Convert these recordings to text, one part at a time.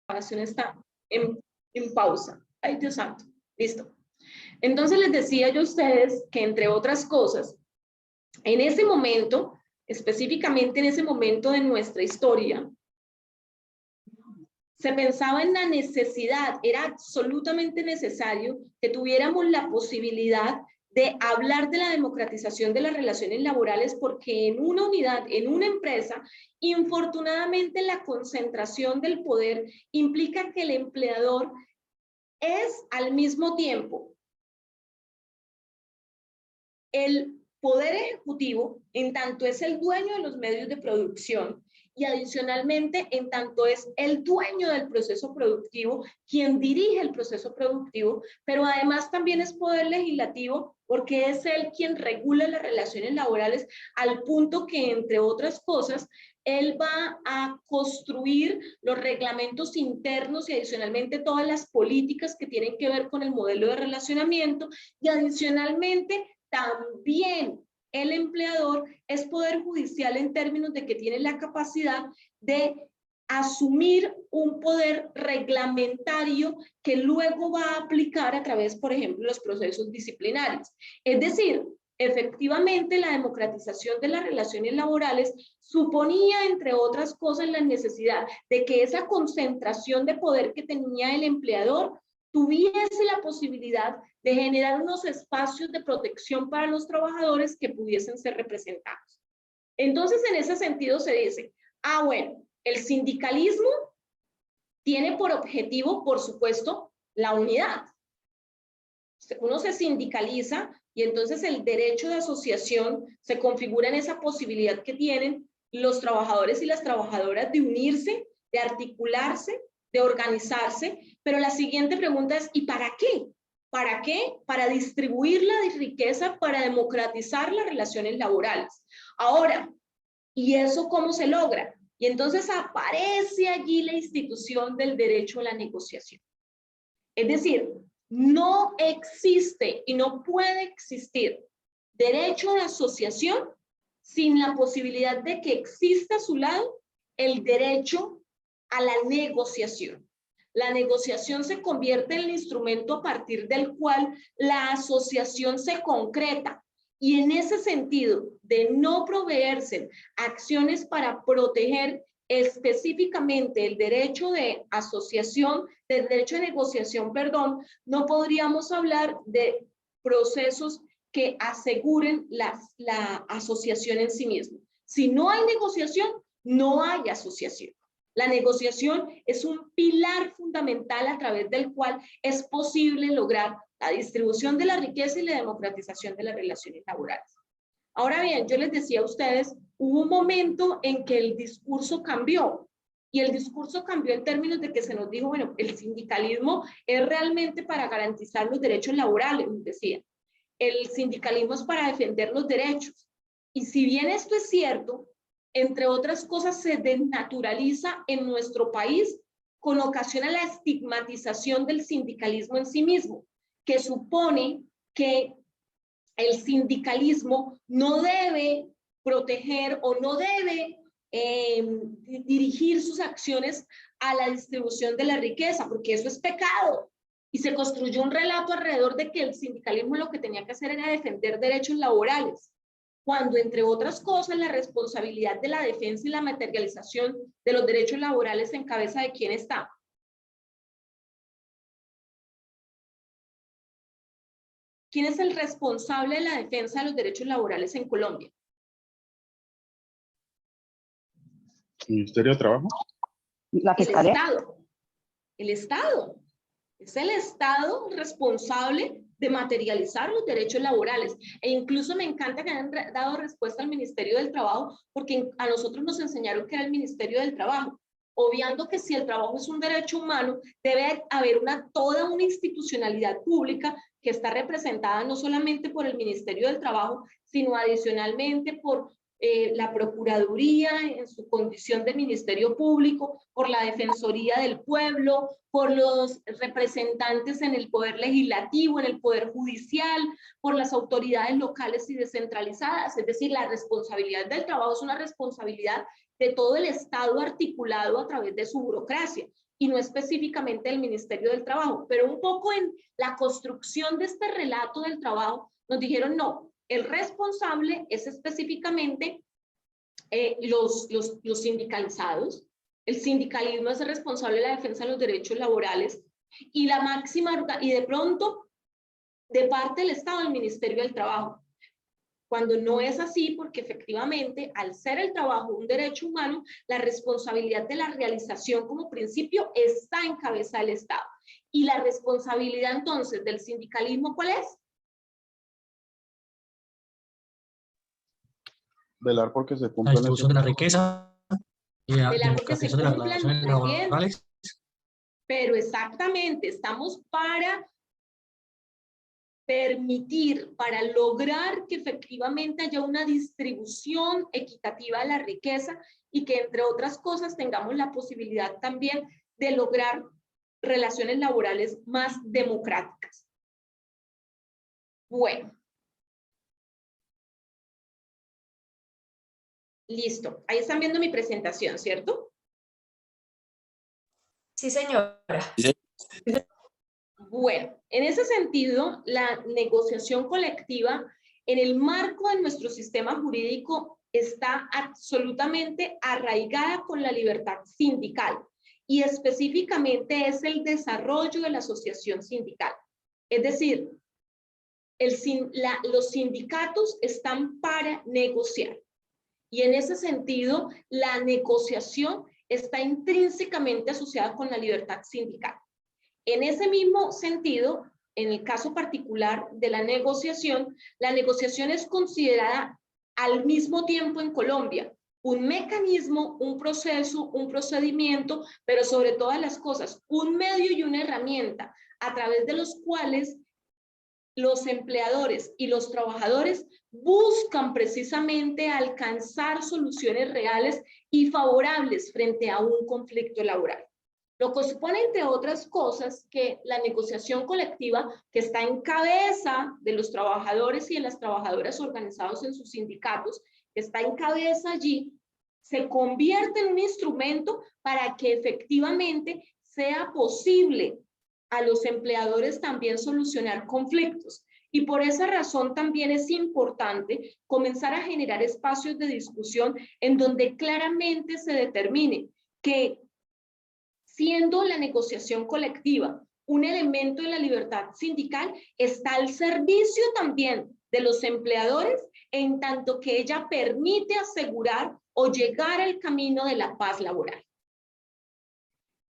grabación está en pausa. Ay, Dios santo. Listo. Entonces les decía yo a ustedes que, entre otras cosas, en ese momento, específicamente en ese momento de nuestra historia, se pensaba en la necesidad, era absolutamente necesario que tuviéramos la posibilidad de hablar de la democratización de las relaciones laborales, porque en una unidad, en una empresa, infortunadamente la concentración del poder implica que el empleador es al mismo tiempo el poder ejecutivo, en tanto es el dueño de los medios de producción, y adicionalmente en tanto es el dueño del proceso productivo, quien dirige el proceso productivo, pero además también es poder legislativo, porque es él quien regula las relaciones laborales, al punto que, entre otras cosas, él va a construir los reglamentos internos y adicionalmente todas las políticas que tienen que ver con el modelo de relacionamiento, y adicionalmente también el empleador es poder judicial en términos de que tiene la capacidad de asumir un poder reglamentario que luego va a aplicar a través, por ejemplo, de los procesos disciplinarios. Es decir, efectivamente, la democratización de las relaciones laborales suponía, entre otras cosas, la necesidad de que esa concentración de poder que tenía el empleador tuviese la posibilidad de generar unos espacios de protección para los trabajadores que pudiesen ser representados. Entonces, en ese sentido se dice, bueno, el sindicalismo tiene por objetivo, por supuesto, la unidad. Uno se sindicaliza y entonces el derecho de asociación se configura en esa posibilidad que tienen los trabajadores y las trabajadoras de unirse, de articularse, de organizarse, pero la siguiente pregunta es, ¿y para qué? ¿Para qué? Para distribuir la riqueza, para democratizar las relaciones laborales. Ahora, ¿y eso cómo se logra? Y entonces aparece allí la institución del derecho a la negociación. Es decir, no existe y no puede existir derecho de asociación sin la posibilidad de que exista a su lado el derecho a la negociación. La negociación se convierte en el instrumento a partir del cual la asociación se concreta, y en ese sentido de no proveerse acciones para proteger específicamente el derecho de asociación, del derecho de negociación, perdón, no podríamos hablar de procesos que aseguren la asociación en sí mismo. Si no hay negociación, no hay asociación. La negociación es un pilar fundamental a través del cual es posible lograr la distribución de la riqueza y la democratización de las relaciones laborales. Ahora bien, yo les decía a ustedes, hubo un momento en que el discurso cambió, y el discurso cambió en términos de que se nos dijo, bueno, el sindicalismo es realmente para garantizar los derechos laborales, nos decía. El sindicalismo es para defender los derechos. Y si bien esto es cierto, entre otras cosas se desnaturaliza en nuestro país con ocasión a la estigmatización del sindicalismo en sí mismo, que supone que el sindicalismo no debe proteger o no debe dirigir sus acciones a la distribución de la riqueza, porque eso es pecado. Y se construyó un relato alrededor de que el sindicalismo lo que tenía que hacer era defender derechos laborales, cuando, entre otras cosas, la responsabilidad de la defensa y la materialización de los derechos laborales en cabeza de quién está. ¿Quién es el responsable de la defensa de los derechos laborales en Colombia? ¿Ministerio de Trabajo? ¿La Fiscalía? El Estado. El Estado. Es el Estado responsable de materializar los derechos laborales. E incluso me encanta que hayan dado respuesta al Ministerio del Trabajo, porque a nosotros nos enseñaron que era el Ministerio del Trabajo, obviando que si el trabajo es un derecho humano, debe haber toda una institucionalidad pública que está representada no solamente por el Ministerio del Trabajo, sino adicionalmente por la Procuraduría en su condición de Ministerio Público, por la Defensoría del Pueblo, por los representantes en el Poder Legislativo, en el Poder Judicial, por las autoridades locales y descentralizadas. Es decir, la responsabilidad del trabajo es una responsabilidad de todo el Estado articulado a través de su burocracia, y no específicamente del Ministerio del Trabajo. Pero un poco en la construcción de este relato del trabajo, nos dijeron no, el responsable es específicamente los sindicalizados. El sindicalismo es el responsable de la defensa de los derechos laborales, y la máxima, y de pronto, de parte del Estado, el Ministerio del Trabajo. Cuando no es así, porque efectivamente, al ser el trabajo un derecho humano, la responsabilidad de la realización como principio está en cabeza del Estado. Y la responsabilidad entonces del sindicalismo, ¿cuál es? Velar porque se La cumplan distribución de la riqueza y la Velar porque se democratización de las cumplan, relaciones muy bien, laborales. pero exactamente, estamos para permitir, para lograr que efectivamente haya una distribución equitativa de la riqueza y que, entre otras cosas, tengamos la posibilidad también de lograr relaciones laborales más democráticas. Bueno. Listo. Ahí están viendo mi presentación, ¿cierto? Sí, señora. Bueno, en ese sentido, la negociación colectiva en el marco de nuestro sistema jurídico está absolutamente arraigada con la libertad sindical, y específicamente es el desarrollo de la asociación sindical. Es decir, los sindicatos están para negociar, y en ese sentido la negociación está intrínsecamente asociada con la libertad sindical. En ese mismo sentido, en el caso particular de la negociación es considerada al mismo tiempo en Colombia un mecanismo, un proceso, un procedimiento, pero sobre todas las cosas, un medio y una herramienta a través de los cuales los empleadores y los trabajadores buscan precisamente alcanzar soluciones reales y favorables frente a un conflicto laboral. Lo que supone, entre otras cosas, que la negociación colectiva, que está en cabeza de los trabajadores y de las trabajadoras organizados en sus sindicatos, que está en cabeza allí, se convierte en un instrumento para que efectivamente sea posible a los empleadores también solucionar conflictos. Y por esa razón también es importante comenzar a generar espacios de discusión en donde claramente se determine que, siendo la negociación colectiva un elemento de la libertad sindical, está al servicio también de los empleadores, en tanto que ella permite asegurar o llegar al camino de la paz laboral.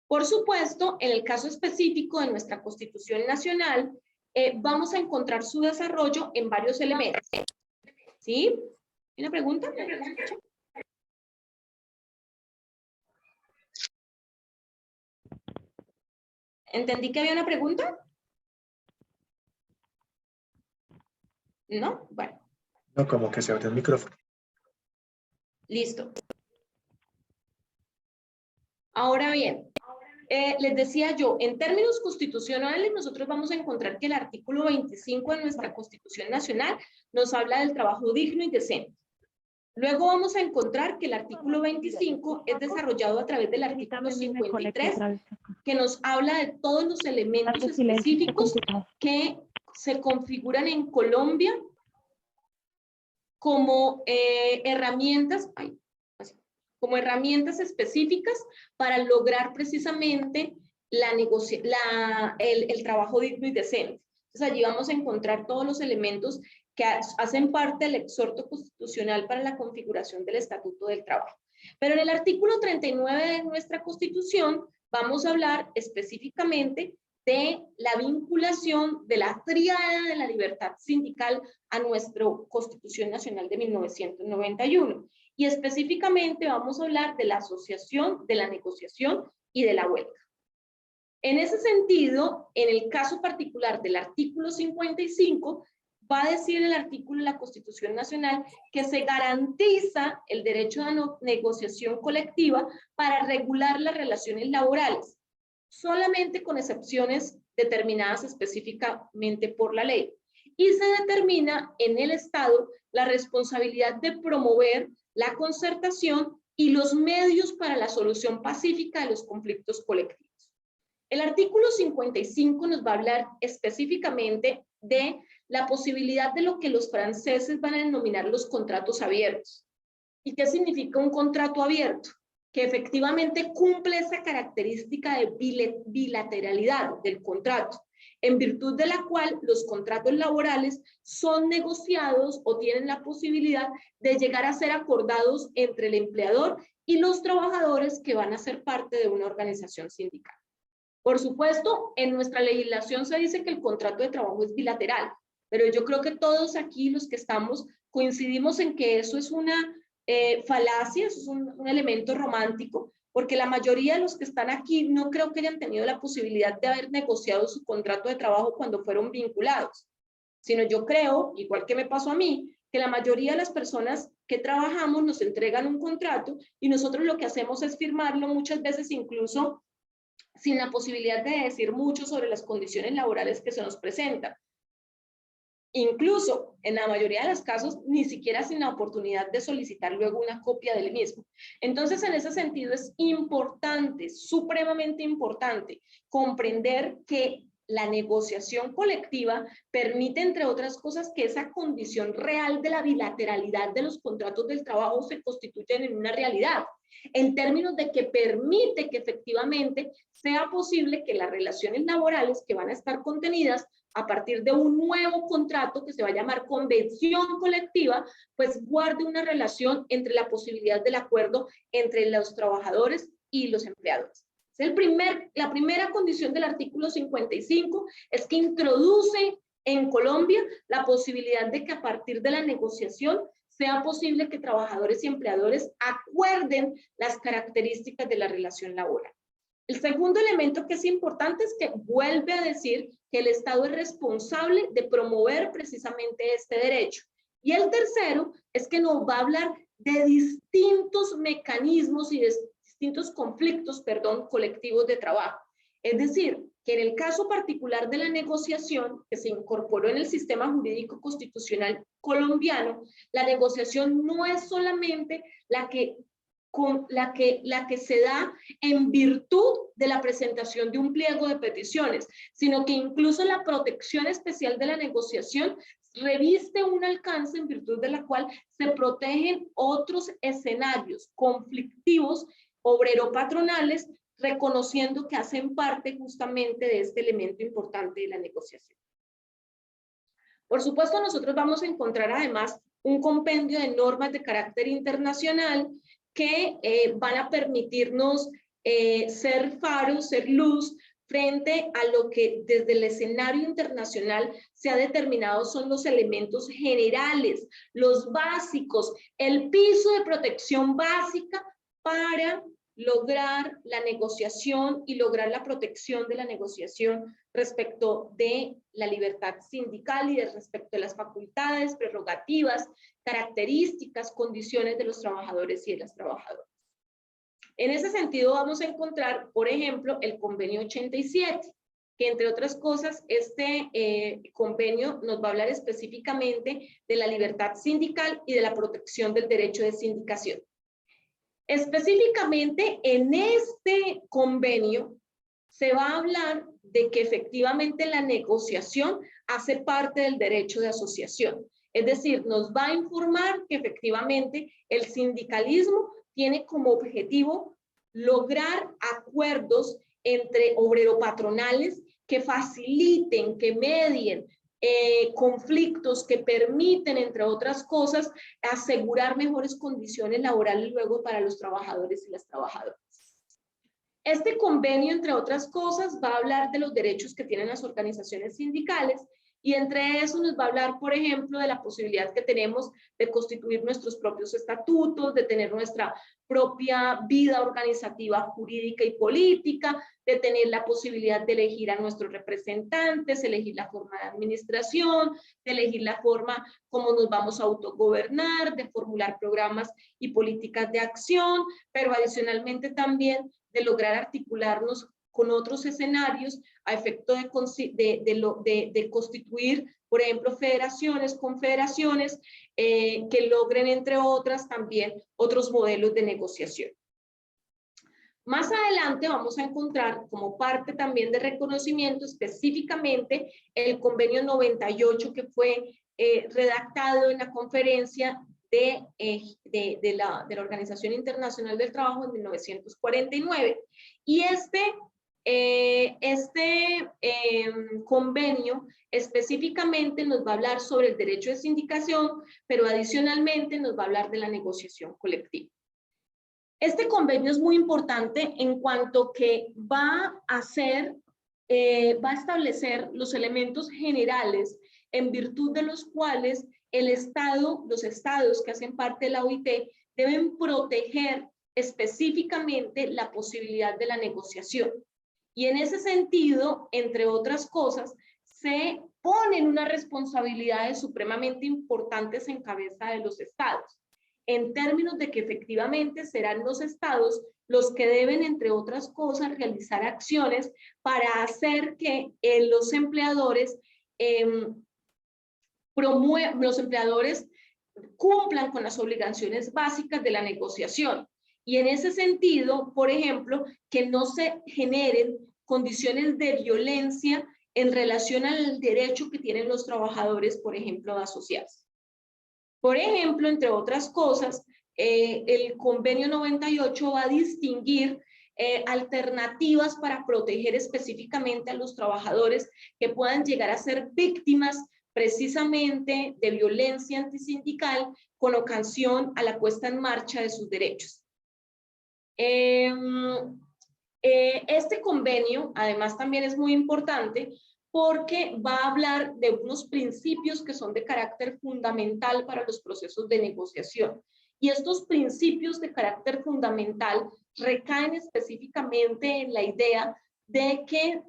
Por supuesto, en el caso específico de nuestra Constitución Nacional, vamos a encontrar su desarrollo en varios elementos. ¿Sí? ¿Una pregunta? ¿Entendí que había una pregunta? ¿No? Bueno. No, como que se abre el micrófono. Listo. Ahora bien, les decía yo, en términos constitucionales, nosotros vamos a encontrar que el artículo 25 de nuestra Constitución Nacional nos habla del trabajo digno y decente. Luego vamos a encontrar que el artículo 25 es desarrollado a través del artículo 53, que nos habla de todos los elementos específicos que se configuran en Colombia como herramientas específicas para lograr precisamente el trabajo digno y decente. Entonces allí vamos a encontrar todos los elementos que hacen parte del exhorto constitucional para la configuración del Estatuto del Trabajo. Pero en el artículo 39 de nuestra Constitución vamos a hablar específicamente de la vinculación de la tríada de la libertad sindical a nuestra Constitución Nacional de 1991. Y específicamente vamos a hablar de la asociación, de la negociación y de la huelga. En ese sentido, en el caso particular del artículo 55, va a decir el artículo de la Constitución Nacional que se garantiza el derecho a negociación colectiva para regular las relaciones laborales, solamente con excepciones determinadas específicamente por la ley. Y se determina en el Estado la responsabilidad de promover la concertación y los medios para la solución pacífica de los conflictos colectivos. El artículo 55 nos va a hablar específicamente de la posibilidad de lo que los franceses van a denominar los contratos abiertos. ¿Y qué significa un contrato abierto? Que efectivamente cumple esa característica de bilateralidad del contrato, en virtud de la cual los contratos laborales son negociados o tienen la posibilidad de llegar a ser acordados entre el empleador y los trabajadores que van a ser parte de una organización sindical. Por supuesto, en nuestra legislación se dice que el contrato de trabajo es bilateral, pero yo creo que todos aquí los que estamos coincidimos en que eso es una falacia, eso es un elemento romántico, porque la mayoría de los que están aquí no creo que hayan tenido la posibilidad de haber negociado su contrato de trabajo cuando fueron vinculados, sino yo creo, igual que me pasó a mí, que la mayoría de las personas que trabajamos nos entregan un contrato y nosotros lo que hacemos es firmarlo, muchas veces incluso sin la posibilidad de decir mucho sobre las condiciones laborales que se nos presentan. Incluso, en la mayoría de los casos, ni siquiera sin la oportunidad de solicitar luego una copia del mismo. Entonces, en ese sentido es importante, supremamente importante, comprender que la negociación colectiva permite, entre otras cosas, que esa condición real de la bilateralidad de los contratos del trabajo se constituyan en una realidad, en términos de que permite que efectivamente sea posible que las relaciones laborales que van a estar contenidas a partir de un nuevo contrato que se va a llamar convención colectiva, pues guarde una relación entre la posibilidad del acuerdo entre los trabajadores y los empleadores. La primera condición del artículo 55 es que introduce en Colombia la posibilidad de que a partir de la negociación sea posible que trabajadores y empleadores acuerden las características de la relación laboral. El segundo elemento que es importante es que vuelve a decir que el Estado es responsable de promover precisamente este derecho. Y el tercero es que nos va a hablar de distintos mecanismos y de distintos conflictos, colectivos de trabajo. Es decir, que en el caso particular de la negociación que se incorporó en el sistema jurídico constitucional colombiano, la negociación no es solamente la que se da en virtud de la presentación de un pliego de peticiones, sino que incluso la protección especial de la negociación reviste un alcance en virtud de la cual se protegen otros escenarios conflictivos obrero-patronales, reconociendo que hacen parte justamente de este elemento importante de la negociación. Por supuesto, nosotros vamos a encontrar además un compendio de normas de carácter internacional que van a permitirnos ser faros, ser luz, frente a lo que desde el escenario internacional se ha determinado son los elementos generales, los básicos, el piso de protección básica para lograr la negociación y lograr la protección de la negociación respecto de la libertad sindical y respecto de las facultades, prerrogativas, características, condiciones de los trabajadores y de las trabajadoras. En ese sentido vamos a encontrar, por ejemplo, el convenio 87, que entre otras cosas, este convenio nos va a hablar específicamente de la libertad sindical y de la protección del derecho de sindicación. Específicamente en este convenio se va a hablar de que efectivamente la negociación hace parte del derecho de asociación. Es decir, nos va a informar que efectivamente el sindicalismo tiene como objetivo lograr acuerdos entre obrero-patronales que faciliten, que medien conflictos, que permiten, entre otras cosas, asegurar mejores condiciones laborales luego para los trabajadores y las trabajadoras. Este convenio, entre otras cosas, va a hablar de los derechos que tienen las organizaciones sindicales y entre eso nos va a hablar, por ejemplo, de la posibilidad que tenemos de constituir nuestros propios estatutos, de tener nuestra propia vida organizativa, jurídica y política, de tener la posibilidad de elegir a nuestros representantes, elegir la forma de administración, de elegir la forma como nos vamos a autogobernar, de formular programas y políticas de acción, pero adicionalmente también de lograr articularnos con otros escenarios a efecto de constituir, por ejemplo, federaciones, confederaciones, que logren, entre otras, también otros modelos de negociación. Más adelante vamos a encontrar como parte también de reconocimiento específicamente el convenio 98 que fue redactado en la conferencia de la Organización Internacional del Trabajo en 1949. Y convenio específicamente nos va a hablar sobre el derecho de sindicación, pero adicionalmente nos va a hablar de la negociación colectiva. Este convenio es muy importante en cuanto que va a establecer los elementos generales en virtud de los cuales los estados que hacen parte de la OIT deben proteger específicamente la posibilidad de la negociación. Y en ese sentido, entre otras cosas, se ponen unas responsabilidades supremamente importantes en cabeza de los estados, en términos de que efectivamente serán los estados los que deben, entre otras cosas, realizar acciones para hacer que los empleadores cumplan con las obligaciones básicas de la negociación. Y en ese sentido, por ejemplo, que no se generen condiciones de violencia en relación al derecho que tienen los trabajadores, por ejemplo, de asociarse. Por ejemplo, entre otras cosas, el convenio 98 va a distinguir alternativas para proteger específicamente a los trabajadores que puedan llegar a ser víctimas precisamente de violencia antisindical con ocasión a la puesta en marcha de sus derechos. Este convenio, además, también es muy importante porque va a hablar de unos principios que son de carácter fundamental para los procesos de negociación. Y estos principios de carácter fundamental recaen específicamente en la idea de que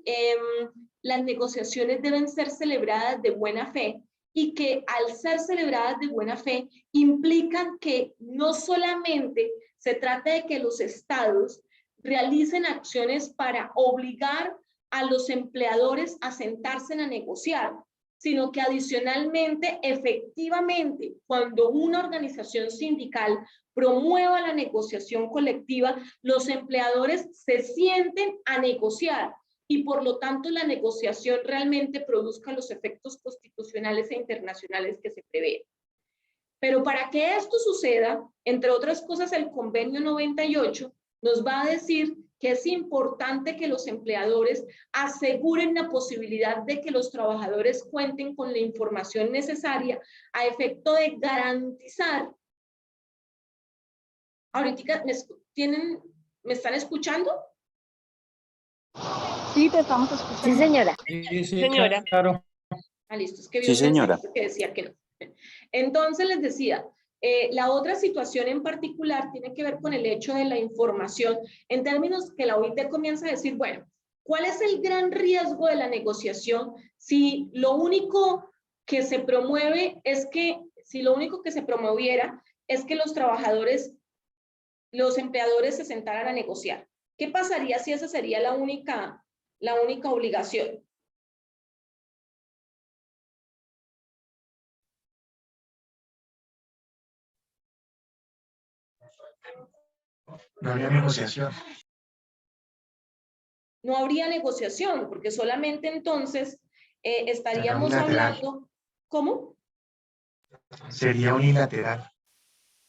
las negociaciones deben ser celebradas de buena fe y que al ser celebradas de buena fe implican que no solamente se trata de que los estados realicen acciones para obligar a los empleadores a sentarse a negociar, sino que adicionalmente, efectivamente, cuando una organización sindical promueva la negociación colectiva, los empleadores se sienten a negociar y por lo tanto la negociación realmente produzca los efectos constitucionales e internacionales que se prevén. Pero para que esto suceda, entre otras cosas, el convenio 98 nos va a decir que es importante que los empleadores aseguren la posibilidad de que los trabajadores cuenten con la información necesaria a efecto de garantizar. Ahorita, ¿me están escuchando? Sí, te estamos escuchando. Sí, señora. Sí, Señora. claro. Ah, listo, es que vi Sí, un señora. mensaje que decía que no. Entonces les decía, la otra situación en particular tiene que ver con el hecho de la información, en términos que la OIT comienza a decir, bueno, ¿cuál es el gran riesgo de la negociación si lo único que se promueve es que, si lo único que se promoviera es que los trabajadores, los empleadores se sentaran a negociar? ¿Qué pasaría si esa sería la única obligación? No había negociación. No habría negociación, porque solamente entonces estaríamos unilateral. hablando. ¿Cómo? Sería unilateral.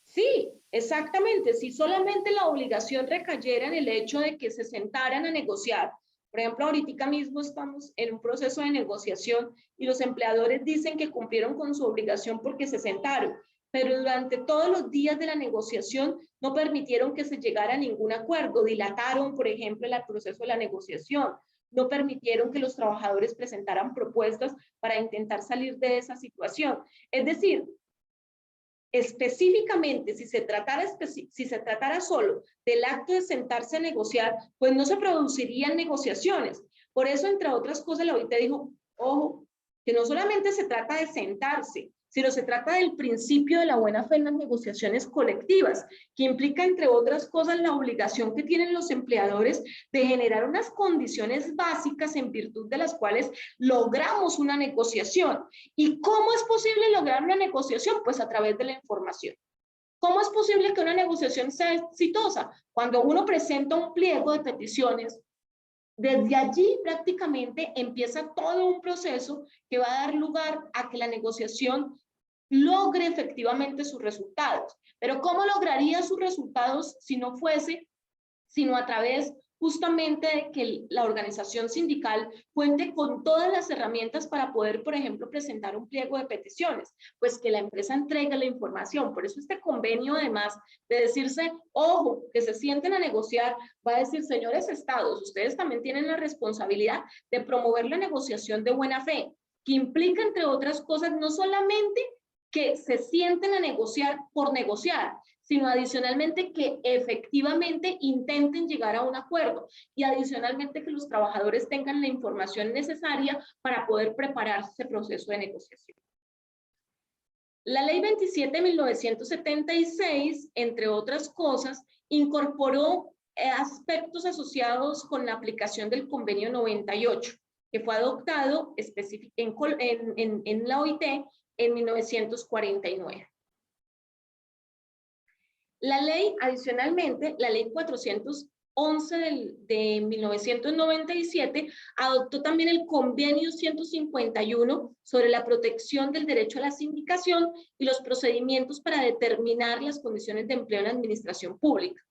Sí, exactamente. Si solamente la obligación recayera en el hecho de que se sentaran a negociar, por ejemplo, ahorita mismo estamos en un proceso de negociación y los empleadores dicen que cumplieron con su obligación porque se sentaron, pero durante todos los días de la negociación no permitieron que se llegara a ningún acuerdo, dilataron, por ejemplo, el proceso de la negociación, no permitieron que los trabajadores presentaran propuestas para intentar salir de esa situación. Es decir, específicamente, si se tratara solo del acto de sentarse a negociar, pues no se producirían negociaciones. Por eso, entre otras cosas, la OIT dijo, ojo, que no solamente se trata de sentarse, sino se trata del principio de la buena fe en las negociaciones colectivas, que implica, entre otras cosas, la obligación que tienen los empleadores de generar unas condiciones básicas en virtud de las cuales logramos una negociación. ¿Y cómo es posible lograr una negociación? Pues a través de la información. ¿Cómo es posible que una negociación sea exitosa? Cuando uno presenta un pliego de peticiones, desde allí prácticamente empieza todo un proceso que va a dar lugar a que la negociación logre efectivamente sus resultados. Pero ¿cómo lograría sus resultados si no fuese sino a través justamente de que la organización sindical cuente con todas las herramientas para poder, por ejemplo, presentar un pliego de peticiones? Pues que la empresa entregue la información. Por eso este convenio, además de decirse, ojo, que se sienten a negociar, va a decir, señores estados, ustedes también tienen la responsabilidad de promover la negociación de buena fe, que implica, entre otras cosas, no solamente que se sienten a negociar por negociar, sino adicionalmente que efectivamente intenten llegar a un acuerdo y adicionalmente que los trabajadores tengan la información necesaria para poder preparar ese proceso de negociación. La Ley 27 de 1976, entre otras cosas, incorporó aspectos asociados con la aplicación del Convenio 98, que fue adoptado en la OIT en 1949. La ley, adicionalmente, la ley 411 de 1997 adoptó también el convenio 151 sobre la protección del derecho a la sindicación y los procedimientos para determinar las condiciones de empleo en la administración pública.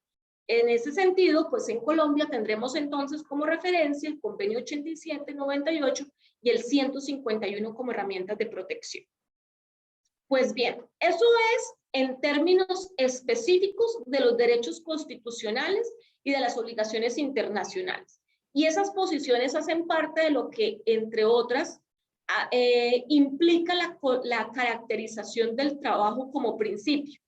En ese sentido, pues en Colombia tendremos entonces como referencia el convenio 87-98 y el 151 como herramientas de protección. Pues bien, eso es en términos específicos de los derechos constitucionales y de las obligaciones internacionales. Y esas posiciones hacen parte de lo que, entre otras, implica la caracterización del trabajo como principio.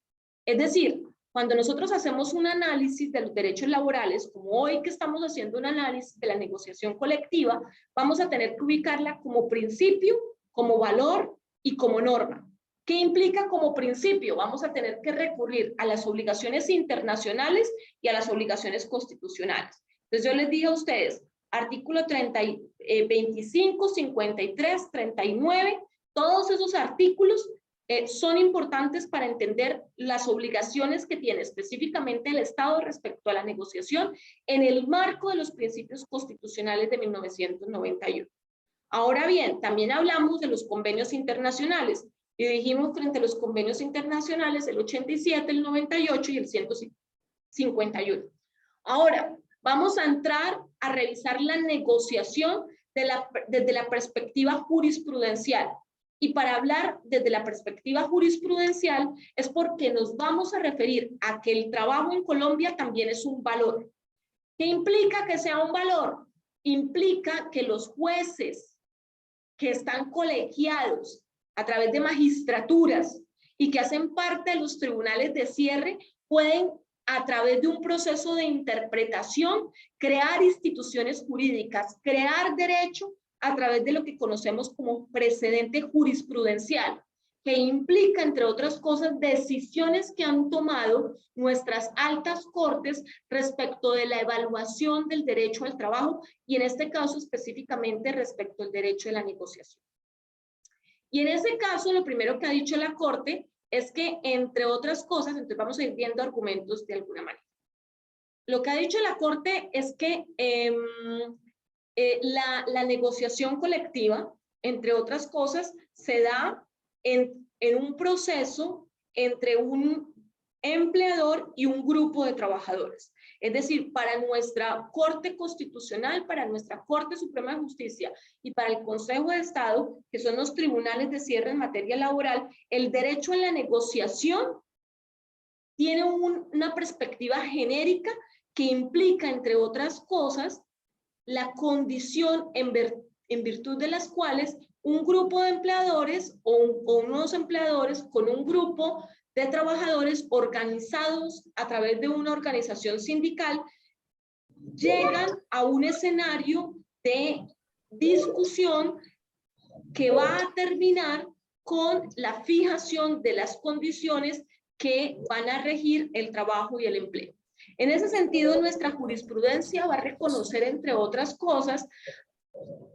Es decir, cuando nosotros hacemos un análisis de los derechos laborales, como hoy que estamos haciendo un análisis de la negociación colectiva, vamos a tener que ubicarla como principio, como valor y como norma. ¿Qué implica como principio? Vamos a tener que recurrir a las obligaciones internacionales y a las obligaciones constitucionales. Entonces yo les digo a ustedes, artículo 25, 53, 39, todos esos artículos son importantes para entender las obligaciones que tiene específicamente el Estado respecto a la negociación en el marco de los principios constitucionales de 1991. Ahora bien, también hablamos de los convenios internacionales. Y dijimos frente a los convenios internacionales el 87, el 98 y el 151. Ahora, vamos a entrar a revisar la negociación desde la perspectiva jurisprudencial. Y para hablar desde la perspectiva jurisprudencial es porque nos vamos a referir a que el trabajo en Colombia también es un valor. ¿Qué implica que sea un valor? Implica que los jueces que están colegiados a través de magistraturas y que hacen parte de los tribunales de cierre, pueden, a través de un proceso de interpretación, crear instituciones jurídicas, crear derecho a través de lo que conocemos como precedente jurisprudencial, que implica, entre otras cosas, decisiones que han tomado nuestras altas cortes respecto de la evaluación del derecho al trabajo y en este caso específicamente respecto al derecho de la negociación. Y en ese caso, lo primero que ha dicho la Corte es que, entre otras cosas, entonces vamos a ir viendo argumentos de alguna manera. Lo que ha dicho la Corte es que la negociación colectiva, entre otras cosas, se da en un proceso entre un empleador y un grupo de trabajadores. Es decir, para nuestra Corte Constitucional, para nuestra Corte Suprema de Justicia y para el Consejo de Estado, que son los tribunales de cierre en materia laboral, el derecho a la negociación tiene una perspectiva genérica que implica, entre otras cosas, la condición en virtud de las cuales un grupo de empleadores o unos empleadores con un grupo de trabajadores organizados a través de una organización sindical llegan a un escenario de discusión que va a terminar con la fijación de las condiciones que van a regir el trabajo y el empleo. En ese sentido, nuestra jurisprudencia va a reconocer, entre otras cosas,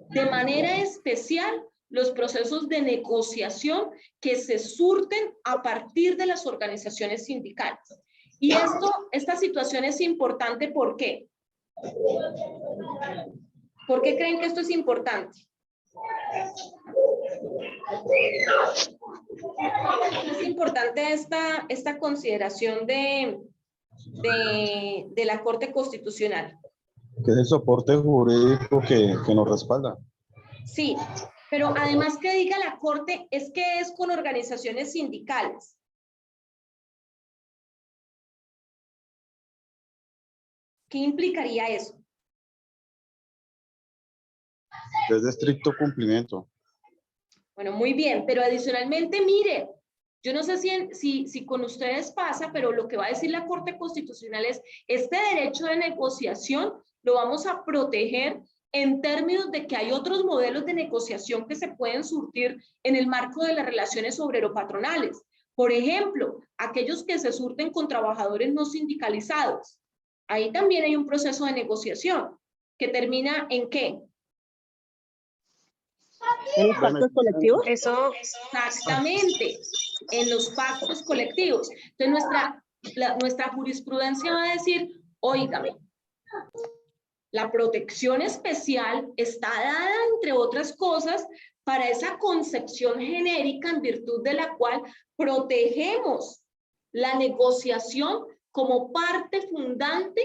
de manera especial los procesos de negociación que se surten a partir de las organizaciones sindicales. Y esta situación es importante, ¿por qué? ¿Por qué creen que esto es importante? Es importante esta consideración de la Corte Constitucional. Que es el soporte jurídico que nos respalda. Sí, pero además que diga la Corte es que es con organizaciones sindicales. ¿Qué implicaría eso? Es de estricto cumplimiento. Bueno, muy bien, pero adicionalmente, mire, yo no sé si con ustedes pasa, pero lo que va a decir la Corte Constitucional es, este derecho de negociación lo vamos a proteger en términos de que hay otros modelos de negociación que se pueden surtir en el marco de las relaciones obrero-patronales. Por ejemplo, aquellos que se surten con trabajadores no sindicalizados. Ahí también hay un proceso de negociación que termina ¿en qué? ¿En los pactos colectivos? Eso, exactamente, en los pactos colectivos. Entonces, nuestra jurisprudencia va a decir, óigame, la protección especial está dada, entre otras cosas, para esa concepción genérica en virtud de la cual protegemos la negociación como parte fundante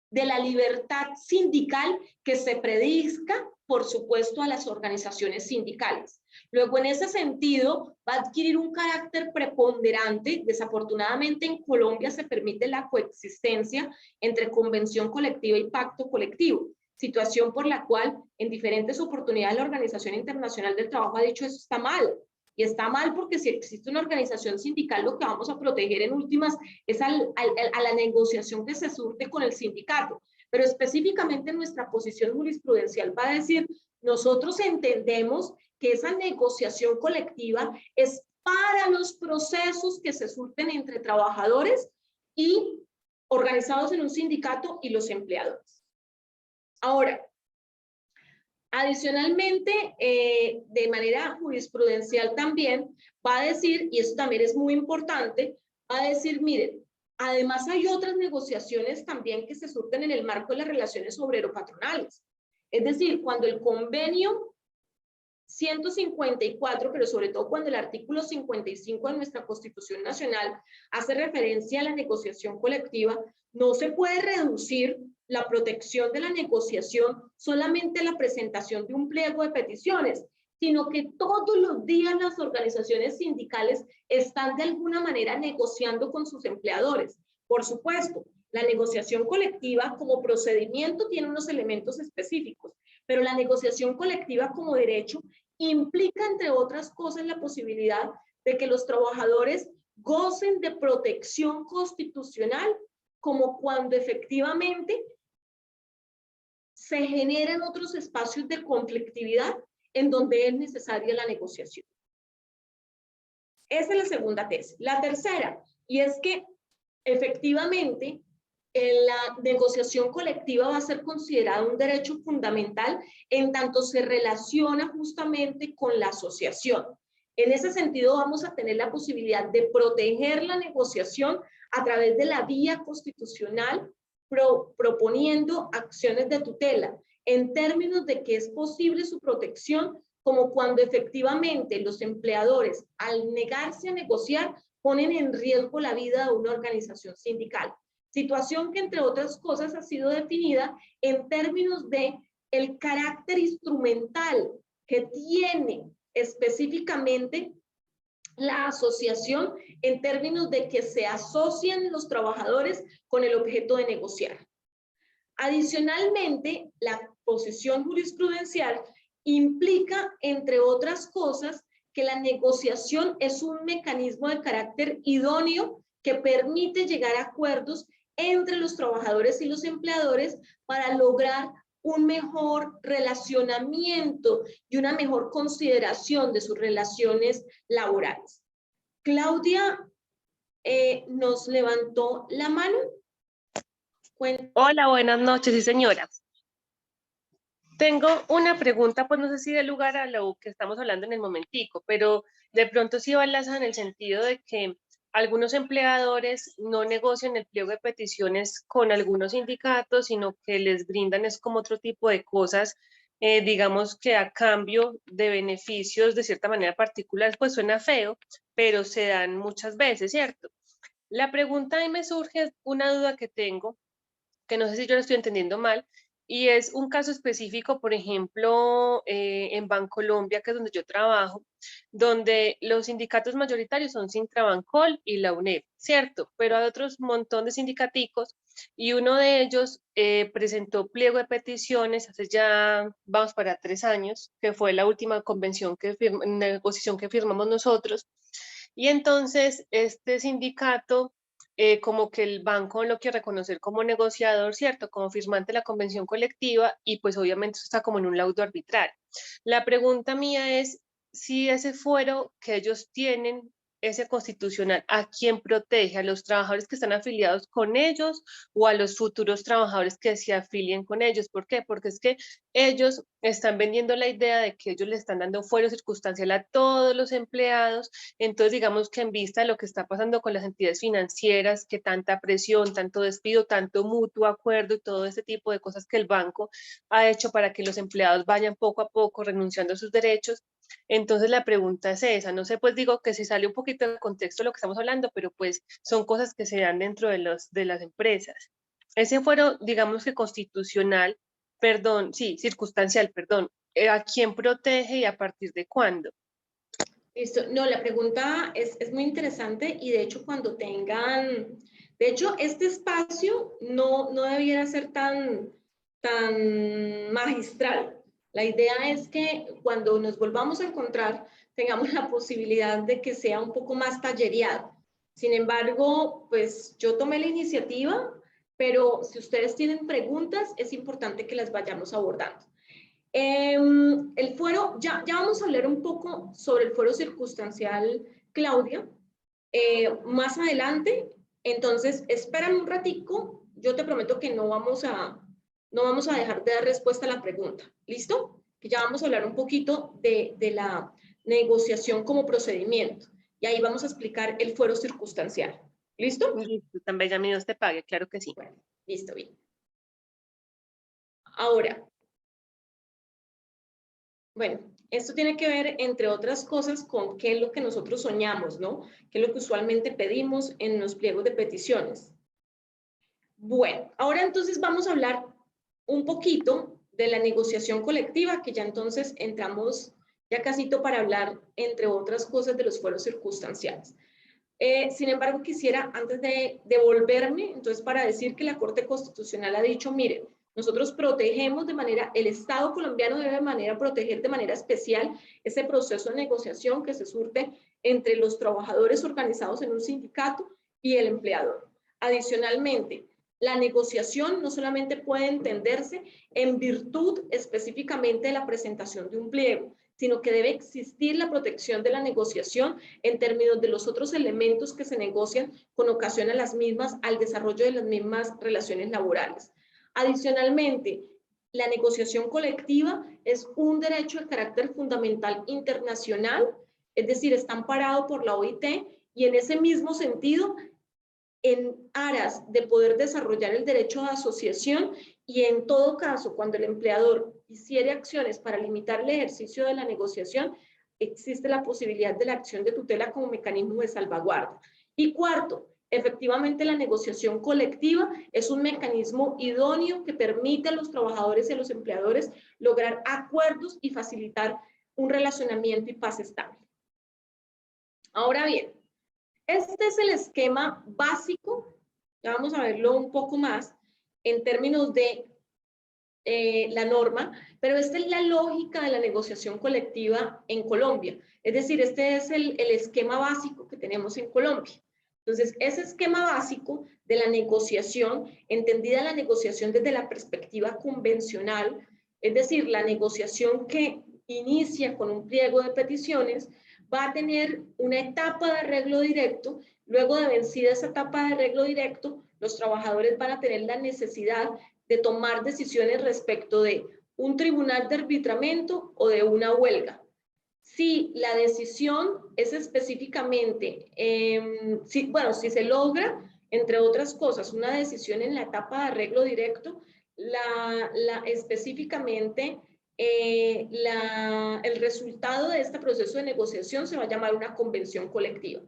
de la libertad sindical que se predica, por supuesto, a las organizaciones sindicales. Luego, en ese sentido, va a adquirir un carácter preponderante. Desafortunadamente, en Colombia se permite la coexistencia entre convención colectiva y pacto colectivo, situación por la cual en diferentes oportunidades la Organización Internacional del Trabajo ha dicho eso está mal. Y está mal porque si existe una organización sindical, lo que vamos a proteger en últimas es a la negociación que se surte con el sindicato. Pero específicamente nuestra posición jurisprudencial va a decir, nosotros entendemos que esa negociación colectiva es para los procesos que se surten entre trabajadores y organizados en un sindicato y los empleadores. Ahora, adicionalmente, de manera jurisprudencial también va a decir, y eso también es muy importante, va a decir, miren, además hay otras negociaciones también que se surten en el marco de las relaciones obrero-patronales. Es decir, cuando el convenio 154, pero sobre todo cuando el artículo 55 de nuestra Constitución Nacional hace referencia a la negociación colectiva, no se puede reducir la protección de la negociación solamente a la presentación de un pliego de peticiones, sino que todos los días las organizaciones sindicales están de alguna manera negociando con sus empleadores. Por supuesto, la negociación colectiva como procedimiento tiene unos elementos específicos, pero la negociación colectiva como derecho implica, entre otras cosas, la posibilidad de que los trabajadores gocen de protección constitucional, como cuando efectivamente se generan otros espacios de conflictividad en donde es necesaria la negociación. Esa es la segunda tesis. La tercera, y es que efectivamente la negociación colectiva va a ser considerada un derecho fundamental en tanto se relaciona justamente con la asociación. En ese sentido vamos a tener la posibilidad de proteger la negociación a través de la vía constitucional, proponiendo acciones de tutela en términos de que es posible su protección, como cuando efectivamente los empleadores al negarse a negociar ponen en riesgo la vida de una organización sindical. Situación que, entre otras cosas, ha sido definida en términos de el carácter instrumental que tiene específicamente la asociación en términos de que se asocian los trabajadores con el objeto de negociar. Adicionalmente, la posición jurisprudencial implica, entre otras cosas, que la negociación es un mecanismo de carácter idóneo que permite llegar a acuerdos entre los trabajadores y los empleadores para lograr un mejor relacionamiento y una mejor consideración de sus relaciones laborales. Claudia nos levantó la mano. Hola, buenas noches, sí señora. Tengo una pregunta, pues no sé si dé lugar a lo que estamos hablando en el momentico, pero de pronto sí va enlazada en el sentido de que algunos empleadores no negocian el pliego de peticiones con algunos sindicatos, sino que les brindan es como otro tipo de cosas, digamos que a cambio de beneficios de cierta manera particular, pues suena feo, pero se dan muchas veces, ¿cierto? La pregunta ahí me surge una duda que tengo, que no sé si yo lo estoy entendiendo mal, y es un caso específico, por ejemplo, en Bancolombia, que es donde yo trabajo, donde los sindicatos mayoritarios son Sintrabancol y la UNED, ¿cierto? Pero hay otros montón de sindicaticos y uno de ellos presentó pliego de peticiones hace ya, vamos para 3 años, que fue la última convención negociación que firmamos nosotros, y entonces este sindicato como que el banco lo quiere reconocer como negociador, ¿cierto? Como firmante de la convención colectiva y pues obviamente eso está como en un laudo arbitral. La pregunta mía es si ese fuero que ellos tienen, ese constitucional, ¿a quién protege? ¿A los trabajadores que están afiliados con ellos o a los futuros trabajadores que se afilien con ellos? ¿Por qué? Porque es que ellos están vendiendo la idea de que ellos le están dando fuero circunstancial a todos los empleados. Entonces, digamos que en vista de lo que está pasando con las entidades financieras, que tanta presión, tanto despido, tanto mutuo acuerdo y todo ese tipo de cosas que el banco ha hecho para que los empleados vayan poco a poco renunciando a sus derechos. Entonces, la pregunta es esa. No sé, pues digo que si sale un poquito del contexto de lo que estamos hablando, pero pues son cosas que se dan dentro de las empresas. Ese fuero, digamos que constitucional, perdón, sí, circunstancial, perdón, ¿a quién protege y a partir de cuándo? Listo. No, la pregunta es muy interesante y de hecho cuando tengan, de hecho este espacio no debiera ser tan magistral. La idea es que cuando nos volvamos a encontrar tengamos la posibilidad de que sea un poco más tallereado. Sin embargo, pues yo tomé la iniciativa, pero si ustedes tienen preguntas es importante que las vayamos abordando. El fuero, ya vamos a hablar un poco sobre el fuero circunstancial, Claudia, más adelante. Entonces, espérame un ratico, yo te prometo que no vamos a dejar de dar respuesta a la pregunta, ¿listo? Que ya vamos a hablar un poquito de la negociación como procedimiento, y ahí vamos a explicar el fuero circunstancial, ¿listo? Listo, tan bella mi Dios te pague, claro que sí. Bueno, listo, bien. Ahora, bueno, esto tiene que ver, entre otras cosas, con qué es lo que nosotros soñamos, ¿no? ¿Qué es lo que usualmente pedimos en los pliegos de peticiones? Bueno, ahora entonces vamos a hablar un poquito de la negociación colectiva, que ya entonces entramos ya casito para hablar, entre otras cosas, de los fueros circunstanciales. Sin embargo, quisiera, antes de devolverme, entonces, para decir que la Corte Constitucional ha dicho, miren, nosotros protegemos de manera, el Estado colombiano debe de manera proteger de manera especial ese proceso de negociación que se surte entre los trabajadores organizados en un sindicato y el empleador. Adicionalmente, la negociación no solamente puede entenderse en virtud específicamente de la presentación de un pliego, sino que debe existir la protección de la negociación en términos de los otros elementos que se negocian con ocasión a las mismas, al desarrollo de las mismas relaciones laborales. Adicionalmente, la negociación colectiva es un derecho de carácter fundamental internacional, es decir, está amparado por la OIT, y en ese mismo sentido, en aras de poder desarrollar el derecho de asociación, y en todo caso, cuando el empleador hiciere acciones para limitar el ejercicio de la negociación, existe la posibilidad de la acción de tutela como mecanismo de salvaguarda. Y cuarto, efectivamente la negociación colectiva es un mecanismo idóneo que permite a los trabajadores y a los empleadores lograr acuerdos y facilitar un relacionamiento y paz estable. Ahora bien, este es el esquema básico, ya vamos a verlo un poco más en términos de la norma, pero esta es la lógica de la negociación colectiva en Colombia. Es decir, este es el esquema básico que tenemos en Colombia. Entonces, ese esquema básico de la negociación, entendida la negociación desde la perspectiva convencional, es decir, la negociación que inicia con un pliego de peticiones, va a tener una etapa de arreglo directo. Luego de vencida esa etapa de arreglo directo, los trabajadores van a tener la necesidad de tomar decisiones respecto de un tribunal de arbitramiento o de una huelga. Si la decisión es específicamente, si se logra, entre otras cosas, una decisión en la etapa de arreglo directo, específicamente el resultado de este proceso de negociación se va a llamar una convención colectiva.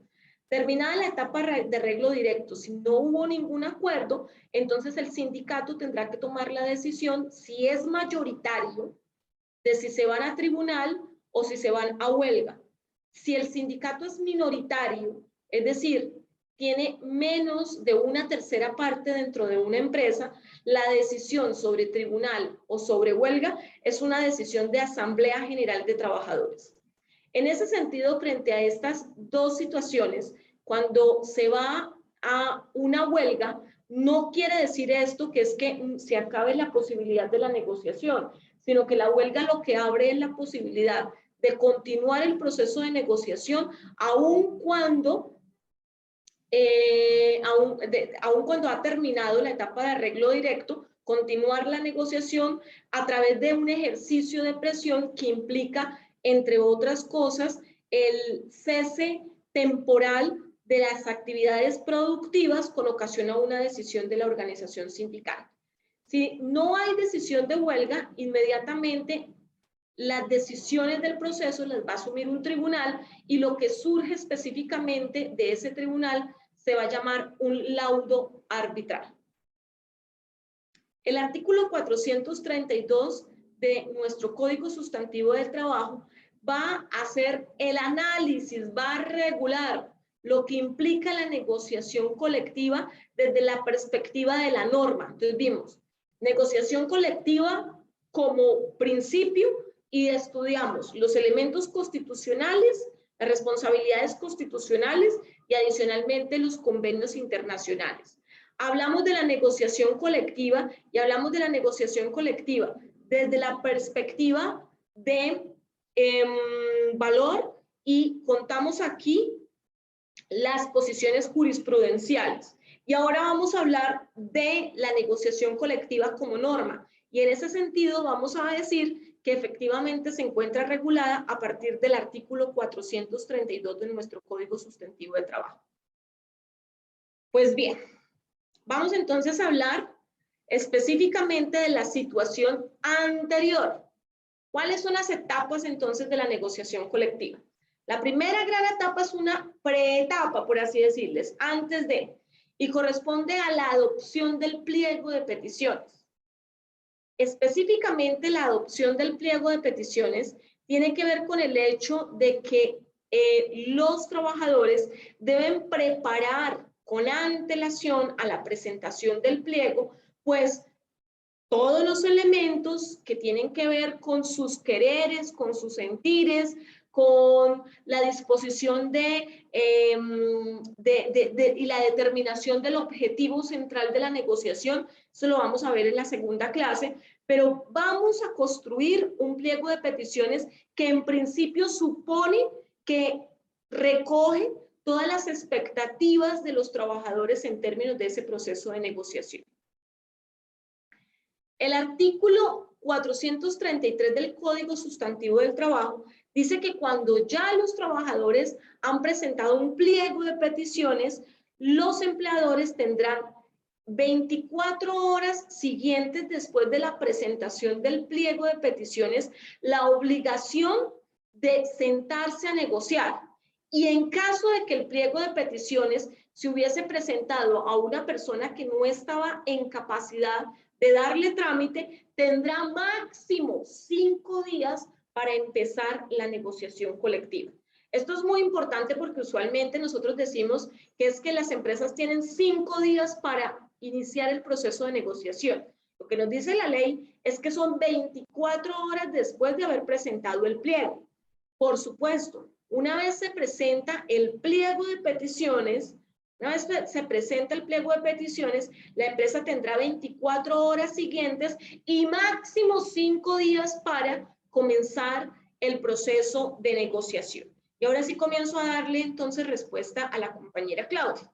Terminada la etapa de arreglo directo, si no hubo ningún acuerdo, entonces el sindicato tendrá que tomar la decisión, si es mayoritario, de si se van a tribunal o si se van a huelga. Si el sindicato es minoritario, es decir, tiene menos de una tercera parte dentro de una empresa, la decisión sobre tribunal o sobre huelga es una decisión de Asamblea General de Trabajadores. En ese sentido, frente a estas dos situaciones, cuando se va a una huelga, no quiere decir esto que es que se acabe la posibilidad de la negociación, sino que la huelga lo que abre es la posibilidad de continuar el proceso de negociación aun cuando ha terminado la etapa de arreglo directo, continuar la negociación a través de un ejercicio de presión que implica, entre otras cosas, el cese temporal de las actividades productivas con ocasión a una decisión de la organización sindical. Si no hay decisión de huelga, inmediatamente las decisiones del proceso las va a asumir un tribunal y lo que surge específicamente de ese tribunal se va a llamar un laudo arbitral. El artículo 432 de nuestro Código Sustantivo del Trabajo va a hacer el análisis, va a regular lo que implica la negociación colectiva desde la perspectiva de la norma. Entonces vimos negociación colectiva como principio y estudiamos los elementos constitucionales, las responsabilidades constitucionales y adicionalmente los convenios internacionales. Hablamos de la negociación colectiva y hablamos de la negociación colectiva desde la perspectiva de valor y contamos aquí las posiciones jurisprudenciales. Y ahora vamos a hablar de la negociación colectiva como norma. Y en ese sentido vamos a decir que efectivamente se encuentra regulada a partir del artículo 432 de nuestro Código Sustantivo de Trabajo. Pues bien, vamos entonces a hablar específicamente de la situación anterior. ¿Cuáles son las etapas entonces de la negociación colectiva? La primera gran etapa es una preetapa, por así decirles, antes de, y corresponde a la adopción del pliego de peticiones. Específicamente la adopción del pliego de peticiones tiene que ver con el hecho de que los trabajadores deben preparar con antelación a la presentación del pliego, pues todos los elementos que tienen que ver con sus quereres, con sus sentires, con la disposición y la determinación del objetivo central de la negociación. Eso lo vamos a ver en la segunda clase, pero vamos a construir un pliego de peticiones que en principio supone que recoge todas las expectativas de los trabajadores en términos de ese proceso de negociación. El artículo 433 del Código Sustantivo del Trabajo dice que cuando ya los trabajadores han presentado un pliego de peticiones, los empleadores tendrán 24 horas siguientes después de la presentación del pliego de peticiones la obligación de sentarse a negociar. Y en caso de que el pliego de peticiones se hubiese presentado a una persona que no estaba en capacidad de darle trámite, tendrá máximo 5 días para empezar la negociación colectiva. Esto es muy importante porque usualmente nosotros decimos que es que las empresas tienen 5 días para iniciar el proceso de negociación. Lo que nos dice la ley es que son 24 horas después de haber presentado el pliego. Por supuesto, una vez se presenta el pliego de peticiones, Una vez se presenta el pliego de peticiones, la empresa tendrá 24 horas siguientes y máximo 5 días para comenzar el proceso de negociación. Y ahora sí comienzo a darle entonces respuesta a la compañera Claudia.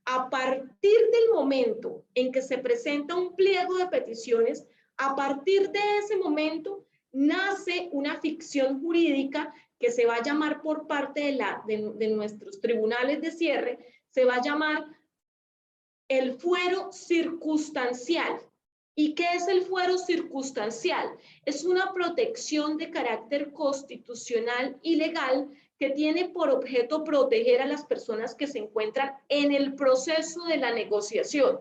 A partir del momento en que se presenta un pliego de peticiones, a partir de ese momento nace una ficción jurídica que se va a llamar por parte de nuestros tribunales de cierre, se va a llamar el fuero circunstancial. ¿Y qué es el fuero circunstancial? Es una protección de carácter constitucional y legal que tiene por objeto proteger a las personas que se encuentran en el proceso de la negociación.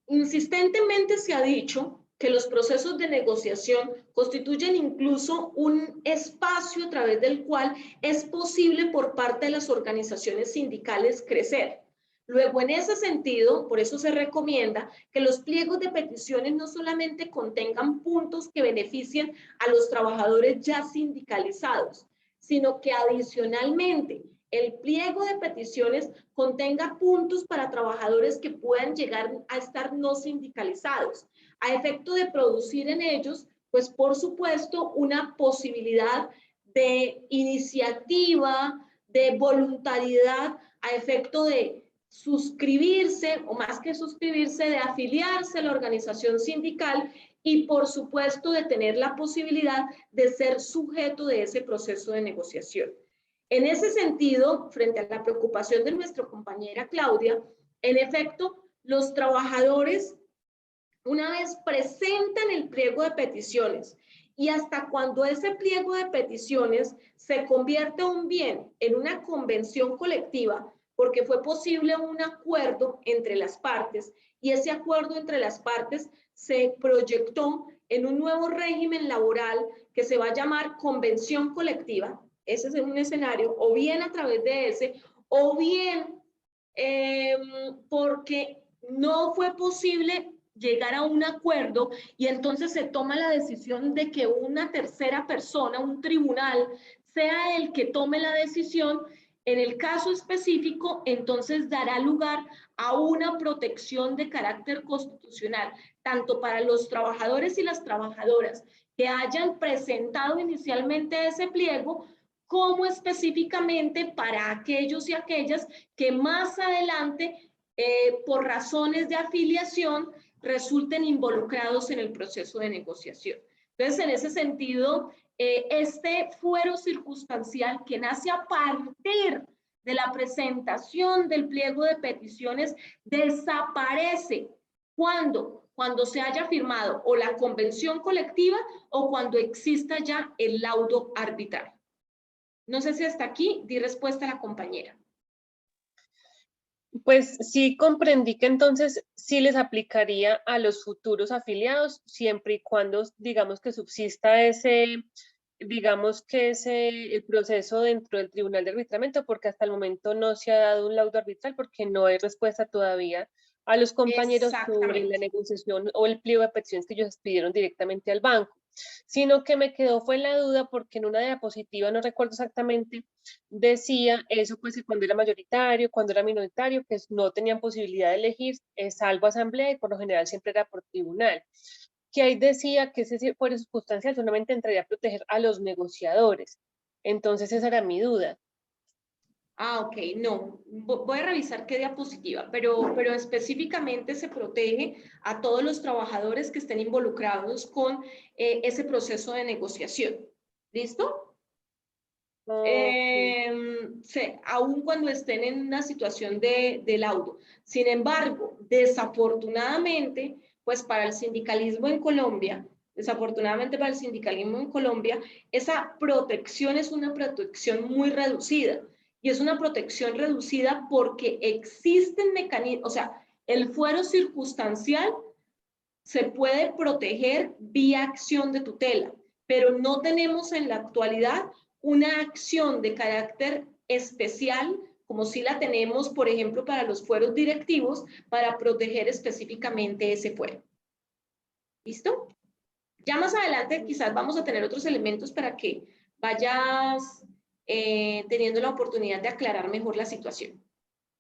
Insistentemente se ha dicho que los procesos de negociación constituyen incluso un espacio a través del cual es posible por parte de las organizaciones sindicales crecer. Luego, en ese sentido, por eso se recomienda que los pliegos de peticiones no solamente contengan puntos que beneficien a los trabajadores ya sindicalizados, sino que adicionalmente el pliego de peticiones contenga puntos para trabajadores que puedan llegar a estar no sindicalizados, a efecto de producir en ellos, pues por supuesto, una posibilidad de iniciativa, de voluntariedad, a efecto de suscribirse, o más que suscribirse, de afiliarse a la organización sindical y por supuesto de tener la posibilidad de ser sujeto de ese proceso de negociación. En ese sentido, frente a la preocupación de nuestra compañera Claudia, en efecto, los trabajadores, una vez presentan el pliego de peticiones y hasta cuando ese pliego de peticiones se convierte un bien en una convención colectiva, porque fue posible un acuerdo entre las partes y ese acuerdo entre las partes se proyectó en un nuevo régimen laboral que se va a llamar convención colectiva. Ese es un escenario, o bien a través de ese, o bien porque no fue posible llegar a un acuerdo y entonces se toma la decisión de que una tercera persona, un tribunal, sea el que tome la decisión. En el caso específico, entonces dará lugar a una protección de carácter constitucional, tanto para los trabajadores y las trabajadoras que hayan presentado inicialmente ese pliego, como específicamente para aquellos y aquellas que más adelante, por razones de afiliación, resulten involucrados en el proceso de negociación. Entonces, en ese sentido, este fuero circunstancial que nace a partir de la presentación del pliego de peticiones desaparece cuando se haya firmado o la convención colectiva o cuando exista ya el laudo arbitral. No sé si hasta aquí di respuesta a la compañera. Pues sí comprendí que entonces sí les aplicaría a los futuros afiliados siempre y cuando digamos que subsista el proceso dentro del Tribunal de Arbitramiento, porque hasta el momento no se ha dado un laudo arbitral porque no hay respuesta todavía a los compañeros sobre la negociación o el pliego de peticiones que ellos pidieron directamente al banco, sino que me quedó fue la duda porque en una diapositiva, no recuerdo exactamente, decía eso pues que cuando era mayoritario, cuando era minoritario, que no tenían posibilidad de elegir, salvo asamblea y por lo general siempre era por tribunal. Que ahí decía que ese fuero circunstancial solamente entraría a proteger a los negociadores. Entonces esa era mi duda. Ah, ok, no, voy a revisar qué diapositiva, pero específicamente se protege a todos los trabajadores que estén involucrados con ese proceso de negociación. ¿Listo? Aún cuando estén en una situación de laudo. Sin embargo, desafortunadamente, pues para el sindicalismo en Colombia, esa protección es una protección muy reducida. Y es una protección reducida porque existen mecanismos, o sea, el fuero circunstancial se puede proteger vía acción de tutela, pero no tenemos en la actualidad una acción de carácter especial, como si la tenemos, por ejemplo, para los fueros directivos, para proteger específicamente ese fuero. ¿Listo? Ya más adelante quizás vamos a tener otros elementos para que vayas teniendo la oportunidad de aclarar mejor la situación.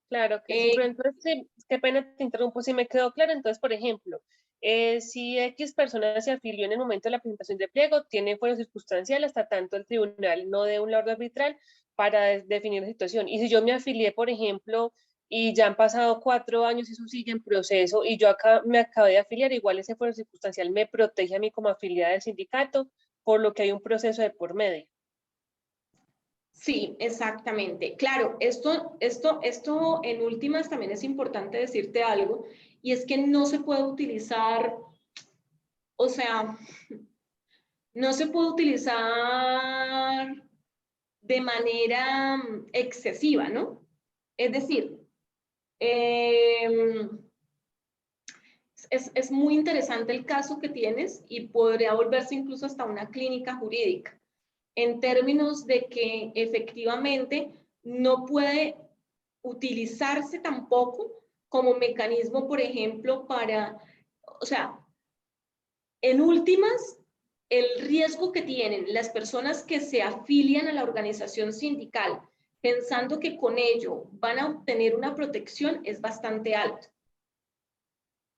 Claro que sí, pero entonces, sí, qué pena te interrumpo, si me quedó claro, entonces, por ejemplo, si X persona se afilió en el momento de la presentación de pliego, tiene fuero circunstancial hasta tanto el tribunal no dé un laudo arbitral para definir la situación. Y si yo me afilié, por ejemplo, y ya han pasado 4 años y eso sigue en proceso, y yo acá me acabé de afiliar, igual ese fuero circunstancial me protege a mí como afiliada del sindicato, por lo que hay un proceso de por medio. Sí, exactamente. Claro, esto en últimas también es importante decirte algo, y es que no se puede utilizar, o sea, no se puede utilizar de manera excesiva, ¿no? Es decir, es muy interesante el caso que tienes y podría volverse incluso hasta una clínica jurídica, en términos de que efectivamente no puede utilizarse tampoco como mecanismo, por ejemplo, para, o sea, en últimas, el riesgo que tienen las personas que se afilian a la organización sindical pensando que con ello van a obtener una protección es bastante alto.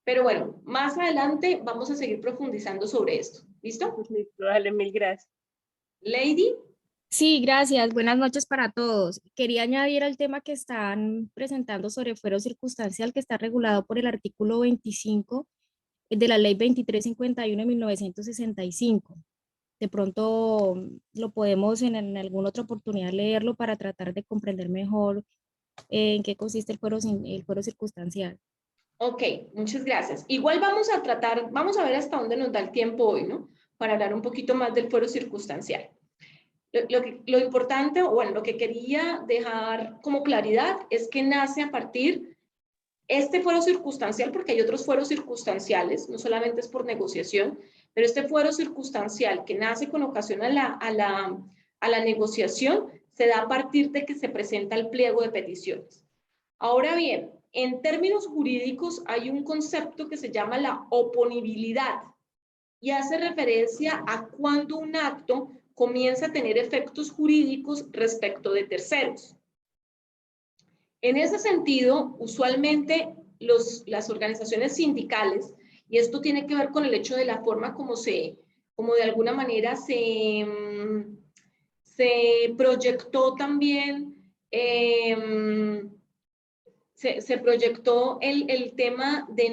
Pero bueno, más adelante vamos a seguir profundizando sobre esto. ¿Listo? Listo, dale, mil gracias. Lady. Sí, gracias. Buenas noches para todos. Quería añadir al tema que están presentando sobre fuero circunstancial, que está regulado por el artículo 25 de la ley 2351 de 1965. De pronto lo podemos en alguna otra oportunidad leerlo para tratar de comprender mejor en qué consiste el fuero circunstancial. Ok, muchas gracias. Igual vamos a tratar, vamos a ver hasta dónde nos da el tiempo hoy, ¿no? Para hablar un poquito más del fuero circunstancial. Lo importante, o bueno, lo que quería dejar como claridad es que nace a partir este fuero circunstancial, porque hay otros fueros circunstanciales, no solamente es por negociación, pero este fuero circunstancial que nace con ocasión a la negociación se da a partir de que se presenta el pliego de peticiones. Ahora bien, en términos jurídicos hay un concepto que se llama la oponibilidad y hace referencia a cuando un acto comienza a tener efectos jurídicos respecto de terceros. En ese sentido, usualmente las organizaciones sindicales, y esto tiene que ver con el hecho de la forma como de alguna manera se proyectó también, se proyectó el tema de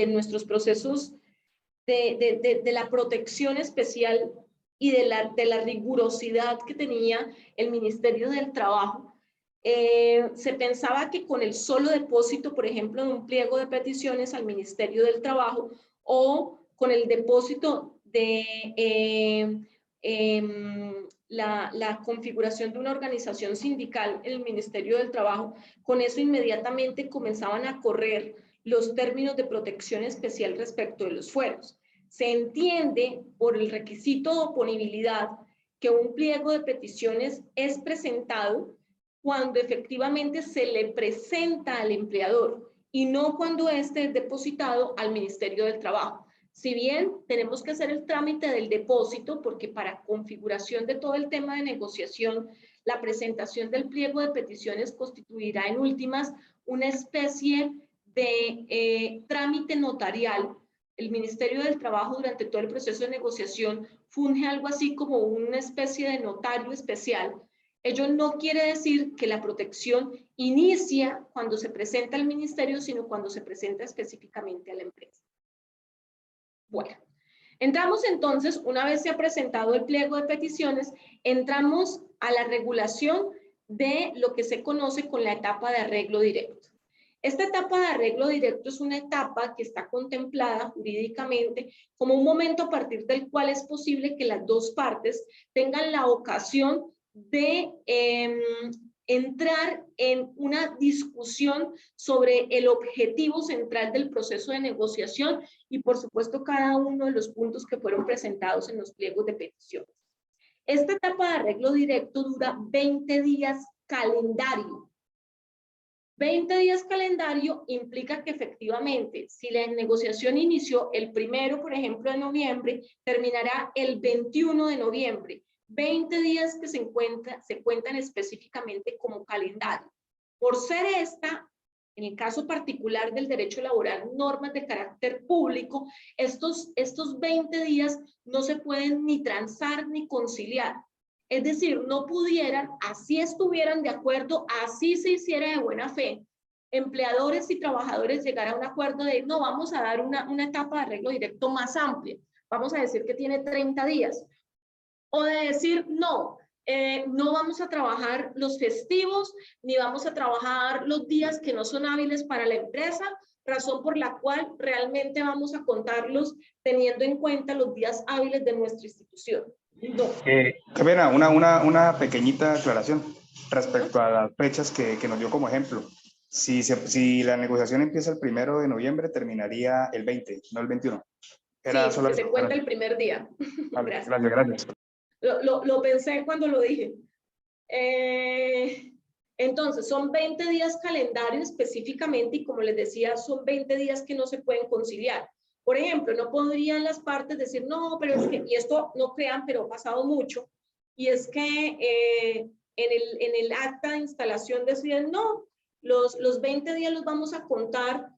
nuestros procesos de la protección especial y de la rigurosidad que tenía el Ministerio del Trabajo. Se pensaba que con el solo depósito, por ejemplo, de un pliego de peticiones al Ministerio del Trabajo o con el depósito de la configuración de una organización sindical en el Ministerio del Trabajo, con eso inmediatamente comenzaban a correr los términos de protección especial respecto de los fueros. Se entiende por el requisito de oponibilidad que un pliego de peticiones es presentado cuando efectivamente se le presenta al empleador y no cuando éste es depositado al Ministerio del Trabajo. Si bien tenemos que hacer el trámite del depósito, porque para configuración de todo el tema de negociación, la presentación del pliego de peticiones constituirá en últimas una especie de trámite notarial. El Ministerio del Trabajo durante todo el proceso de negociación funge algo así como una especie de notario especial. Ello no quiere decir que la protección inicia cuando se presenta al ministerio, sino cuando se presenta específicamente a la empresa. Bueno, entramos entonces, una vez se ha presentado el pliego de peticiones, entramos a la regulación de lo que se conoce con la etapa de arreglo directo. Esta etapa de arreglo directo es una etapa que está contemplada jurídicamente como un momento a partir del cual es posible que las dos partes tengan la ocasión de entrar en una discusión sobre el objetivo central del proceso de negociación y, por supuesto, cada uno de los puntos que fueron presentados en los pliegos de peticiones. Esta etapa de arreglo directo dura 20 días calendario. 20 días calendario implica que efectivamente, si la negociación inició el 1, por ejemplo, de noviembre, terminará el 21 de noviembre. 20 días que se cuentan específicamente como calendario. Por ser esta, en el caso particular del derecho laboral, normas de carácter público, estos 20 días no se pueden ni transar ni conciliar. Es decir, no pudieran, así estuvieran de acuerdo, así se hiciera de buena fe, empleadores y trabajadores llegar a un acuerdo de no, vamos a dar una etapa de arreglo directo más amplia. Vamos a decir que tiene 30 días. O de decir no, no vamos a trabajar los festivos, ni vamos a trabajar los días que no son hábiles para la empresa, razón por la cual realmente vamos a contarlos teniendo en cuenta los días hábiles de nuestra institución. No. Qué pena, una pequeñita aclaración respecto a las fechas que nos dio como ejemplo. Si la negociación empieza el 1 de noviembre, terminaría el 20, no el 21. Era sí, solo que se cuenta el primer día. Vale, gracias. Lo pensé cuando lo dije. Entonces, son 20 días calendario específicamente y como les decía, son 20 días que no se pueden conciliar. Por ejemplo, no podrían las partes decir, no, pero es que, y esto no crean, pero ha pasado mucho, y es que en el acta de instalación deciden, no, los 20 días los vamos a contar,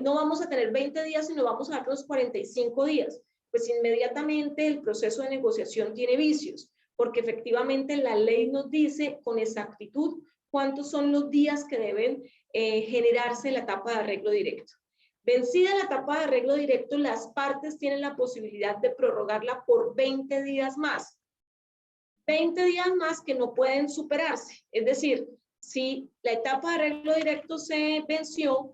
no vamos a tener 20 días, sino vamos a dar los 45 días. Pues inmediatamente el proceso de negociación tiene vicios, porque efectivamente la ley nos dice con exactitud cuántos son los días que deben generarse la etapa de arreglo directo. Vencida la etapa de arreglo directo, las partes tienen la posibilidad de prorrogarla por 20 días más. 20 días más que no pueden superarse. Es decir, si la etapa de arreglo directo se venció,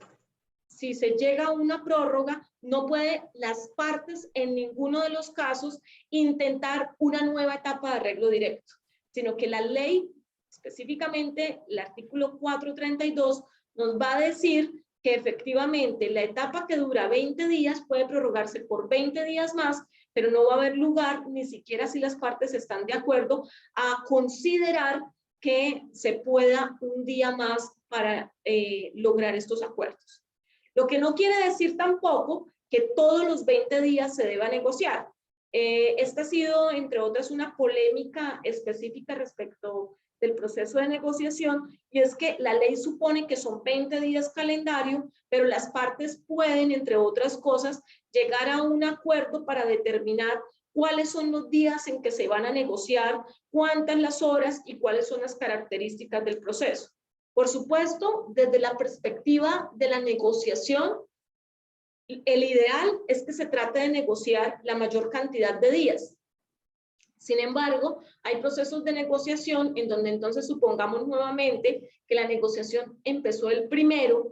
si se llega a una prórroga, no puede las partes en ninguno de los casos intentar una nueva etapa de arreglo directo, sino que la ley, específicamente el artículo 432, nos va a decir que efectivamente la etapa que dura 20 días puede prorrogarse por 20 días más, pero no va a haber lugar, ni siquiera si las partes están de acuerdo, a considerar que se pueda un día más para lograr estos acuerdos. Lo que no quiere decir tampoco que todos los 20 días se deba negociar. Esta ha sido, entre otras, una polémica específica respecto del proceso de negociación, y es que la ley supone que son 20 días calendario, pero las partes pueden, entre otras cosas, llegar a un acuerdo para determinar cuáles son los días en que se van a negociar, cuántas las horas y cuáles son las características del proceso. Por supuesto, desde la perspectiva de la negociación, el ideal es que se trate de negociar la mayor cantidad de días. Sin embargo, hay procesos de negociación en donde entonces supongamos nuevamente que la negociación empezó el 1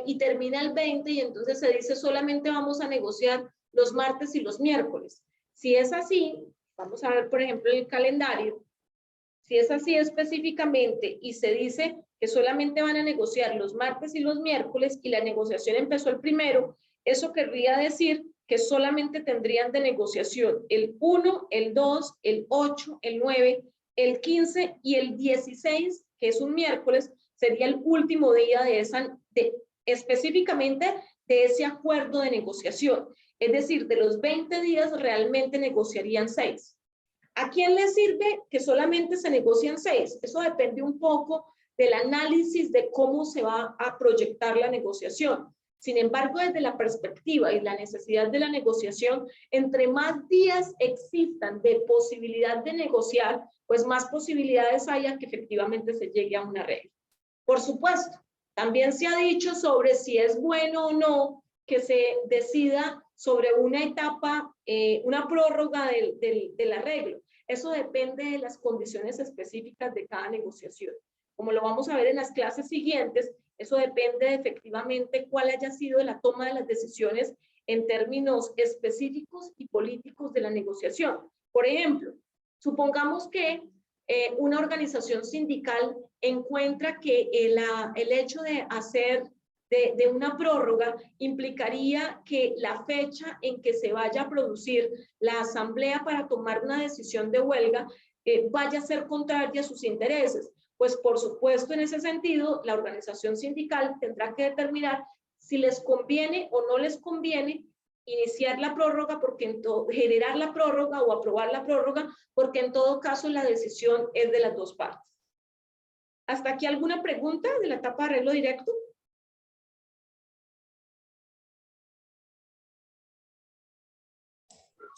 y termina el 20 y entonces se dice solamente vamos a negociar los martes y los miércoles. Si es así, vamos a ver por ejemplo el calendario, si es así específicamente y se dice que solamente van a negociar los martes y los miércoles y la negociación empezó el 1, eso querría decir que solamente tendrían de negociación el 1, el 2, el 8, el 9, el 15 y el 16, que es un miércoles, sería el último día específicamente de ese acuerdo de negociación. Es decir, de los 20 días realmente negociarían 6. ¿A quién le sirve que solamente se negocien 6? Eso depende un poco del análisis de cómo se va a proyectar la negociación. Sin embargo, desde la perspectiva y la necesidad de la negociación, entre más días existan de posibilidad de negociar, pues más posibilidades haya que efectivamente se llegue a un arreglo. Por supuesto, también se ha dicho sobre si es bueno o no que se decida sobre una etapa, una prórroga del arreglo. Eso depende de las condiciones específicas de cada negociación. Como lo vamos a ver en las clases siguientes, eso depende de efectivamente cuál haya sido la toma de las decisiones en términos específicos y políticos de la negociación. Por ejemplo, supongamos que una organización sindical encuentra que el hecho de hacer de una prórroga implicaría que la fecha en que se vaya a producir la asamblea para tomar una decisión de huelga vaya a ser contraria a sus intereses. Pues por supuesto, en ese sentido, la organización sindical tendrá que determinar si les conviene o no les conviene iniciar la prórroga, generar la prórroga o aprobar la prórroga, porque en todo caso la decisión es de las dos partes. ¿Hasta aquí alguna pregunta de la etapa de arreglo directo?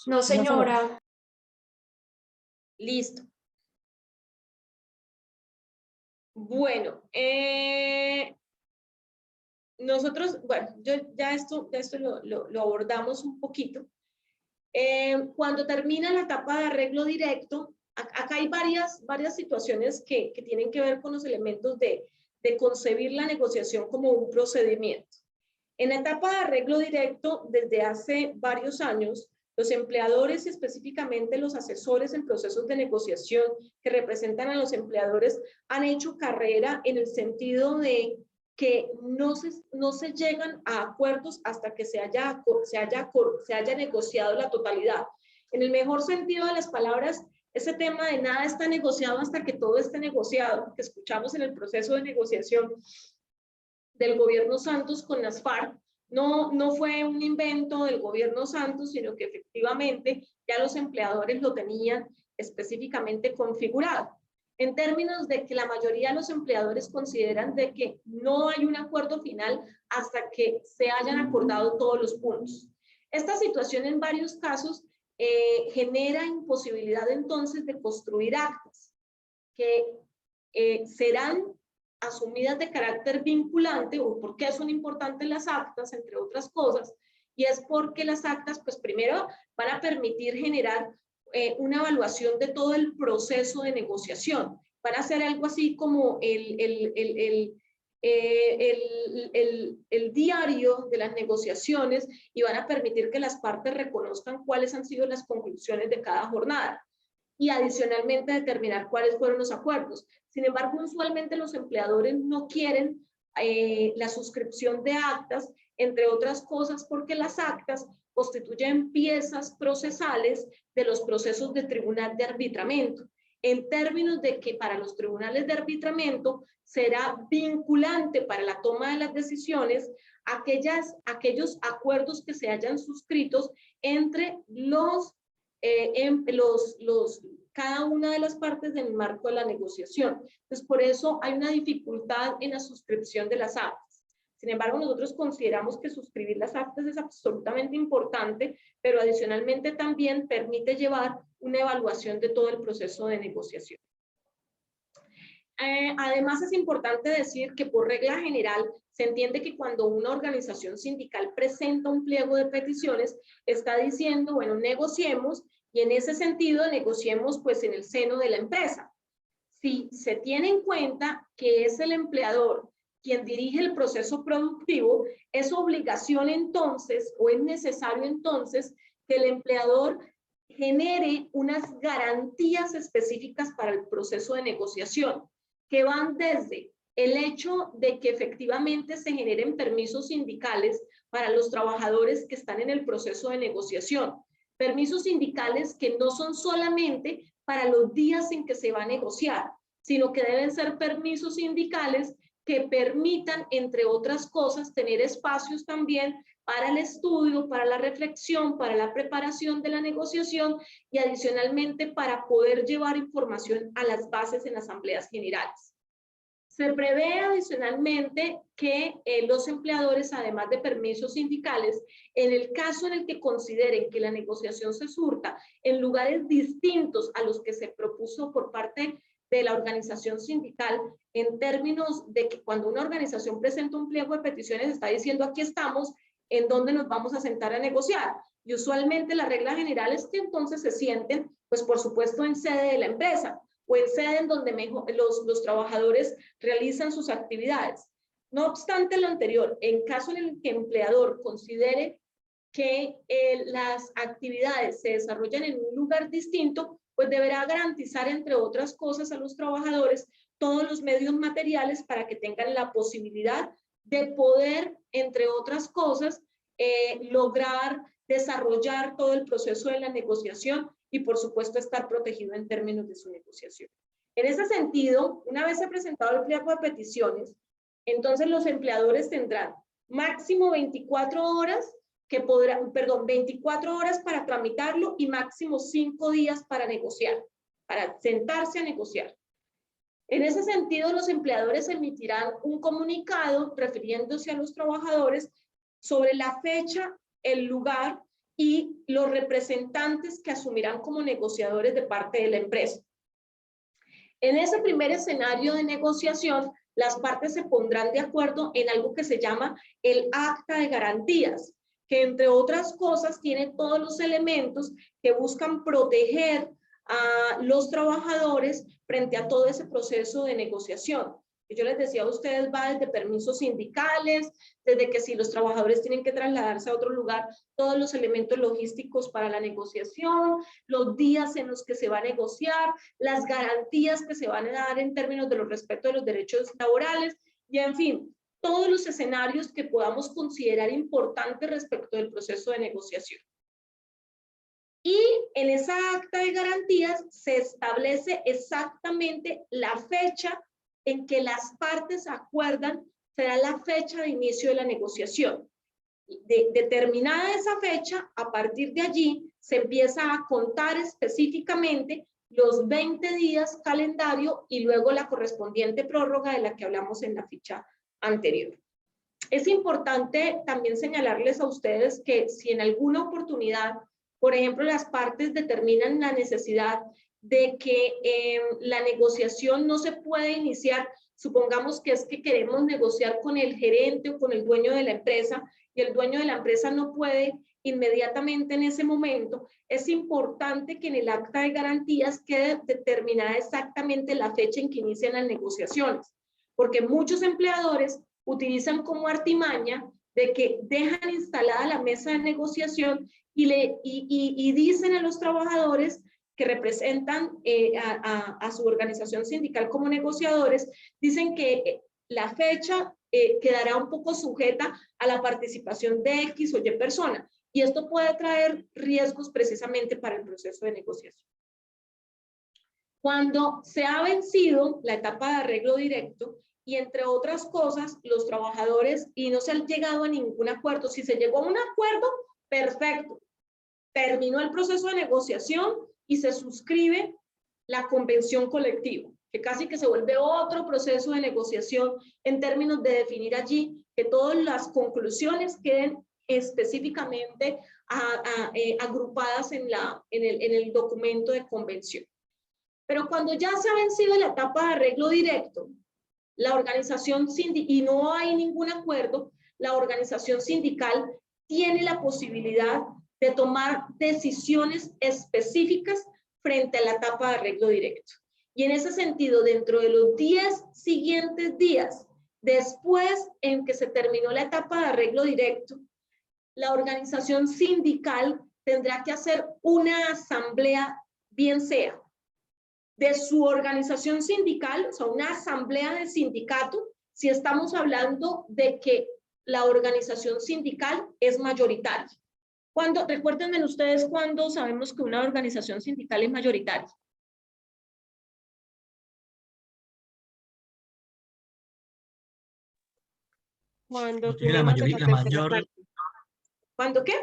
No, señora. Listo. Bueno, nosotros, bueno, esto lo abordamos un poquito. Cuando termina la etapa de arreglo directo, acá hay varias situaciones que tienen que ver con los elementos de concebir la negociación como un procedimiento. En la etapa de arreglo directo, desde hace varios años, los empleadores y específicamente los asesores en procesos de negociación que representan a los empleadores han hecho carrera en el sentido de que no se llegan a acuerdos hasta que se haya negociado la totalidad. En el mejor sentido de las palabras, ese tema de nada está negociado hasta que todo esté negociado, que escuchamos en el proceso de negociación del gobierno Santos con las FARC, no fue un invento del gobierno Santos, sino que efectivamente ya los empleadores lo tenían específicamente configurado. En términos de que la mayoría de los empleadores consideran de que no hay un acuerdo final hasta que se hayan acordado todos los puntos. Esta situación en varios casos genera imposibilidad entonces de construir actas que serán asumidas de carácter vinculante. ¿O por qué son importantes las actas? Entre otras cosas, y es porque las actas, pues primero van a permitir generar una evaluación de todo el proceso de negociación. Van a ser algo así como el diario de las negociaciones, y van a permitir que las partes reconozcan cuáles han sido las conclusiones de cada jornada y adicionalmente determinar cuáles fueron los acuerdos. Sin embargo, usualmente los empleadores no quieren la suscripción de actas, entre otras cosas porque las actas constituyen piezas procesales de los procesos de tribunal de arbitramiento, en términos de que para los tribunales de arbitramiento será vinculante para la toma de las decisiones aquellos acuerdos que se hayan suscritos entre cada una de las partes del marco de la negociación. Entonces, por eso hay una dificultad en la suscripción de las actas. Sin embargo, nosotros consideramos que suscribir las actas es absolutamente importante, pero adicionalmente también permite llevar una evaluación de todo el proceso de negociación. Además, es importante decir que por regla general se entiende que cuando una organización sindical presenta un pliego de peticiones, está diciendo, bueno, negociemos, y en ese sentido negociemos pues en el seno de la empresa. Si se tiene en cuenta que es el empleador quien dirige el proceso productivo, es obligación entonces, o es necesario entonces, que el empleador genere unas garantías específicas para el proceso de negociación, que van desde el hecho de que efectivamente se generen permisos sindicales para los trabajadores que están en el proceso de negociación. Permisos sindicales que no son solamente para los días en que se va a negociar, sino que deben ser permisos sindicales que permitan, entre otras cosas, tener espacios también para el estudio, para la reflexión, para la preparación de la negociación y adicionalmente para poder llevar información a las bases en asambleas generales. Se prevé adicionalmente que los empleadores, además de permisos sindicales, en el caso en el que consideren que la negociación se surta en lugares distintos a los que se propuso por parte de la organización sindical, en términos de que cuando una organización presenta un pliego de peticiones está diciendo aquí estamos, en dónde nos vamos a sentar a negociar. Y usualmente la regla general es que entonces se sienten, pues por supuesto, en sede de la empresa, o en sede en donde los trabajadores realizan sus actividades. No obstante lo anterior, en caso en el que el empleador considere que las actividades se desarrollan en un lugar distinto, pues deberá garantizar, entre otras cosas, a los trabajadores todos los medios materiales para que tengan la posibilidad de poder, entre otras cosas, lograr desarrollar todo el proceso de la negociación y, por supuesto, estar protegido en términos de su negociación. En ese sentido, una vez se ha presentado el pliego de peticiones, entonces los empleadores tendrán máximo 24 horas que podrá, perdón, 24 horas para tramitarlo y máximo 5 días para negociar, para sentarse a negociar. En ese sentido, los empleadores emitirán un comunicado refiriéndose a los trabajadores sobre la fecha, el lugar y los representantes que asumirán como negociadores de parte de la empresa. En ese primer escenario de negociación, las partes se pondrán de acuerdo en algo que se llama el acta de garantías, que entre otras cosas tiene todos los elementos que buscan proteger a los trabajadores frente a todo ese proceso de negociación. Yo les decía a ustedes, va desde permisos sindicales, desde que si los trabajadores tienen que trasladarse a otro lugar, todos los elementos logísticos para la negociación, los días en los que se va a negociar, las garantías que se van a dar en términos de los respetos de los derechos laborales, y en fin, todos los escenarios que podamos considerar importantes respecto del proceso de negociación. Y en esa acta de garantías se establece exactamente la fecha en que las partes acuerdan será la fecha de inicio de la negociación. Determinada esa fecha, a partir de allí se empieza a contar específicamente los 20 días calendario y luego la correspondiente prórroga de la que hablamos en la ficha anterior. Es importante también señalarles a ustedes que si en alguna oportunidad, por ejemplo, las partes determinan la necesidad de que la negociación no se puede iniciar, supongamos que es que queremos negociar con el gerente o con el dueño de la empresa y el dueño de la empresa no puede inmediatamente en ese momento, es importante que en el acta de garantías quede determinada exactamente la fecha en que inician las negociaciones, porque muchos empleadores utilizan como artimaña de que dejan instalada la mesa de negociación y dicen a los trabajadores que representan a su organización sindical como negociadores, dicen que la fecha quedará un poco sujeta a la participación de X o Y persona, y esto puede traer riesgos precisamente para el proceso de negociación. Cuando se ha vencido la etapa de arreglo directo, y entre otras cosas, los trabajadores, y no se han llegado a ningún acuerdo, si se llegó a un acuerdo, perfecto, terminó el proceso de negociación, y se suscribe la convención colectiva, que casi que se vuelve otro proceso de negociación en términos de definir allí que todas las conclusiones queden específicamente agrupadas en el documento de convención. Pero cuando ya se ha vencido la etapa de arreglo directo, la organización sindical, y no hay ningún acuerdo, la organización sindical tiene la posibilidad de tomar decisiones específicas frente a la etapa de arreglo directo. Y en ese sentido, dentro de los 10 siguientes días, después en que se terminó la etapa de arreglo directo, la organización sindical tendrá que hacer una asamblea, bien sea de su organización sindical, o sea, una asamblea del sindicato, si estamos hablando de que la organización sindical es mayoritaria. Recuérdenme ustedes cuándo sabemos que una organización sindical es mayoritaria. Cuando tiene la mayor, ¿Cuándo qué?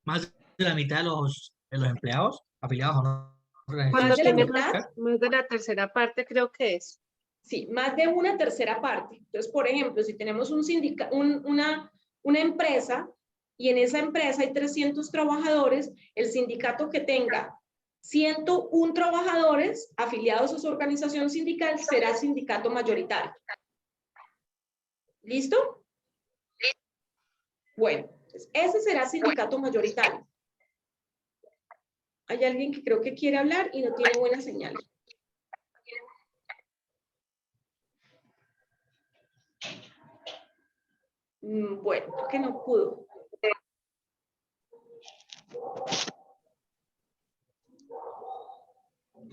más de la mitad de los empleados afiliados a una organización. Cuando tiene mitad? más de la tercera parte, creo que es. Sí, más de una tercera parte. Entonces, por ejemplo, si tenemos una empresa y en esa empresa hay 300 trabajadores, el sindicato que tenga 101 trabajadores afiliados a su organización sindical será sindicato mayoritario. ¿Listo? Bueno, entonces ese será sindicato mayoritario. Hay alguien que creo que quiere hablar y no tiene buena señal. Bueno, creo que no pudo.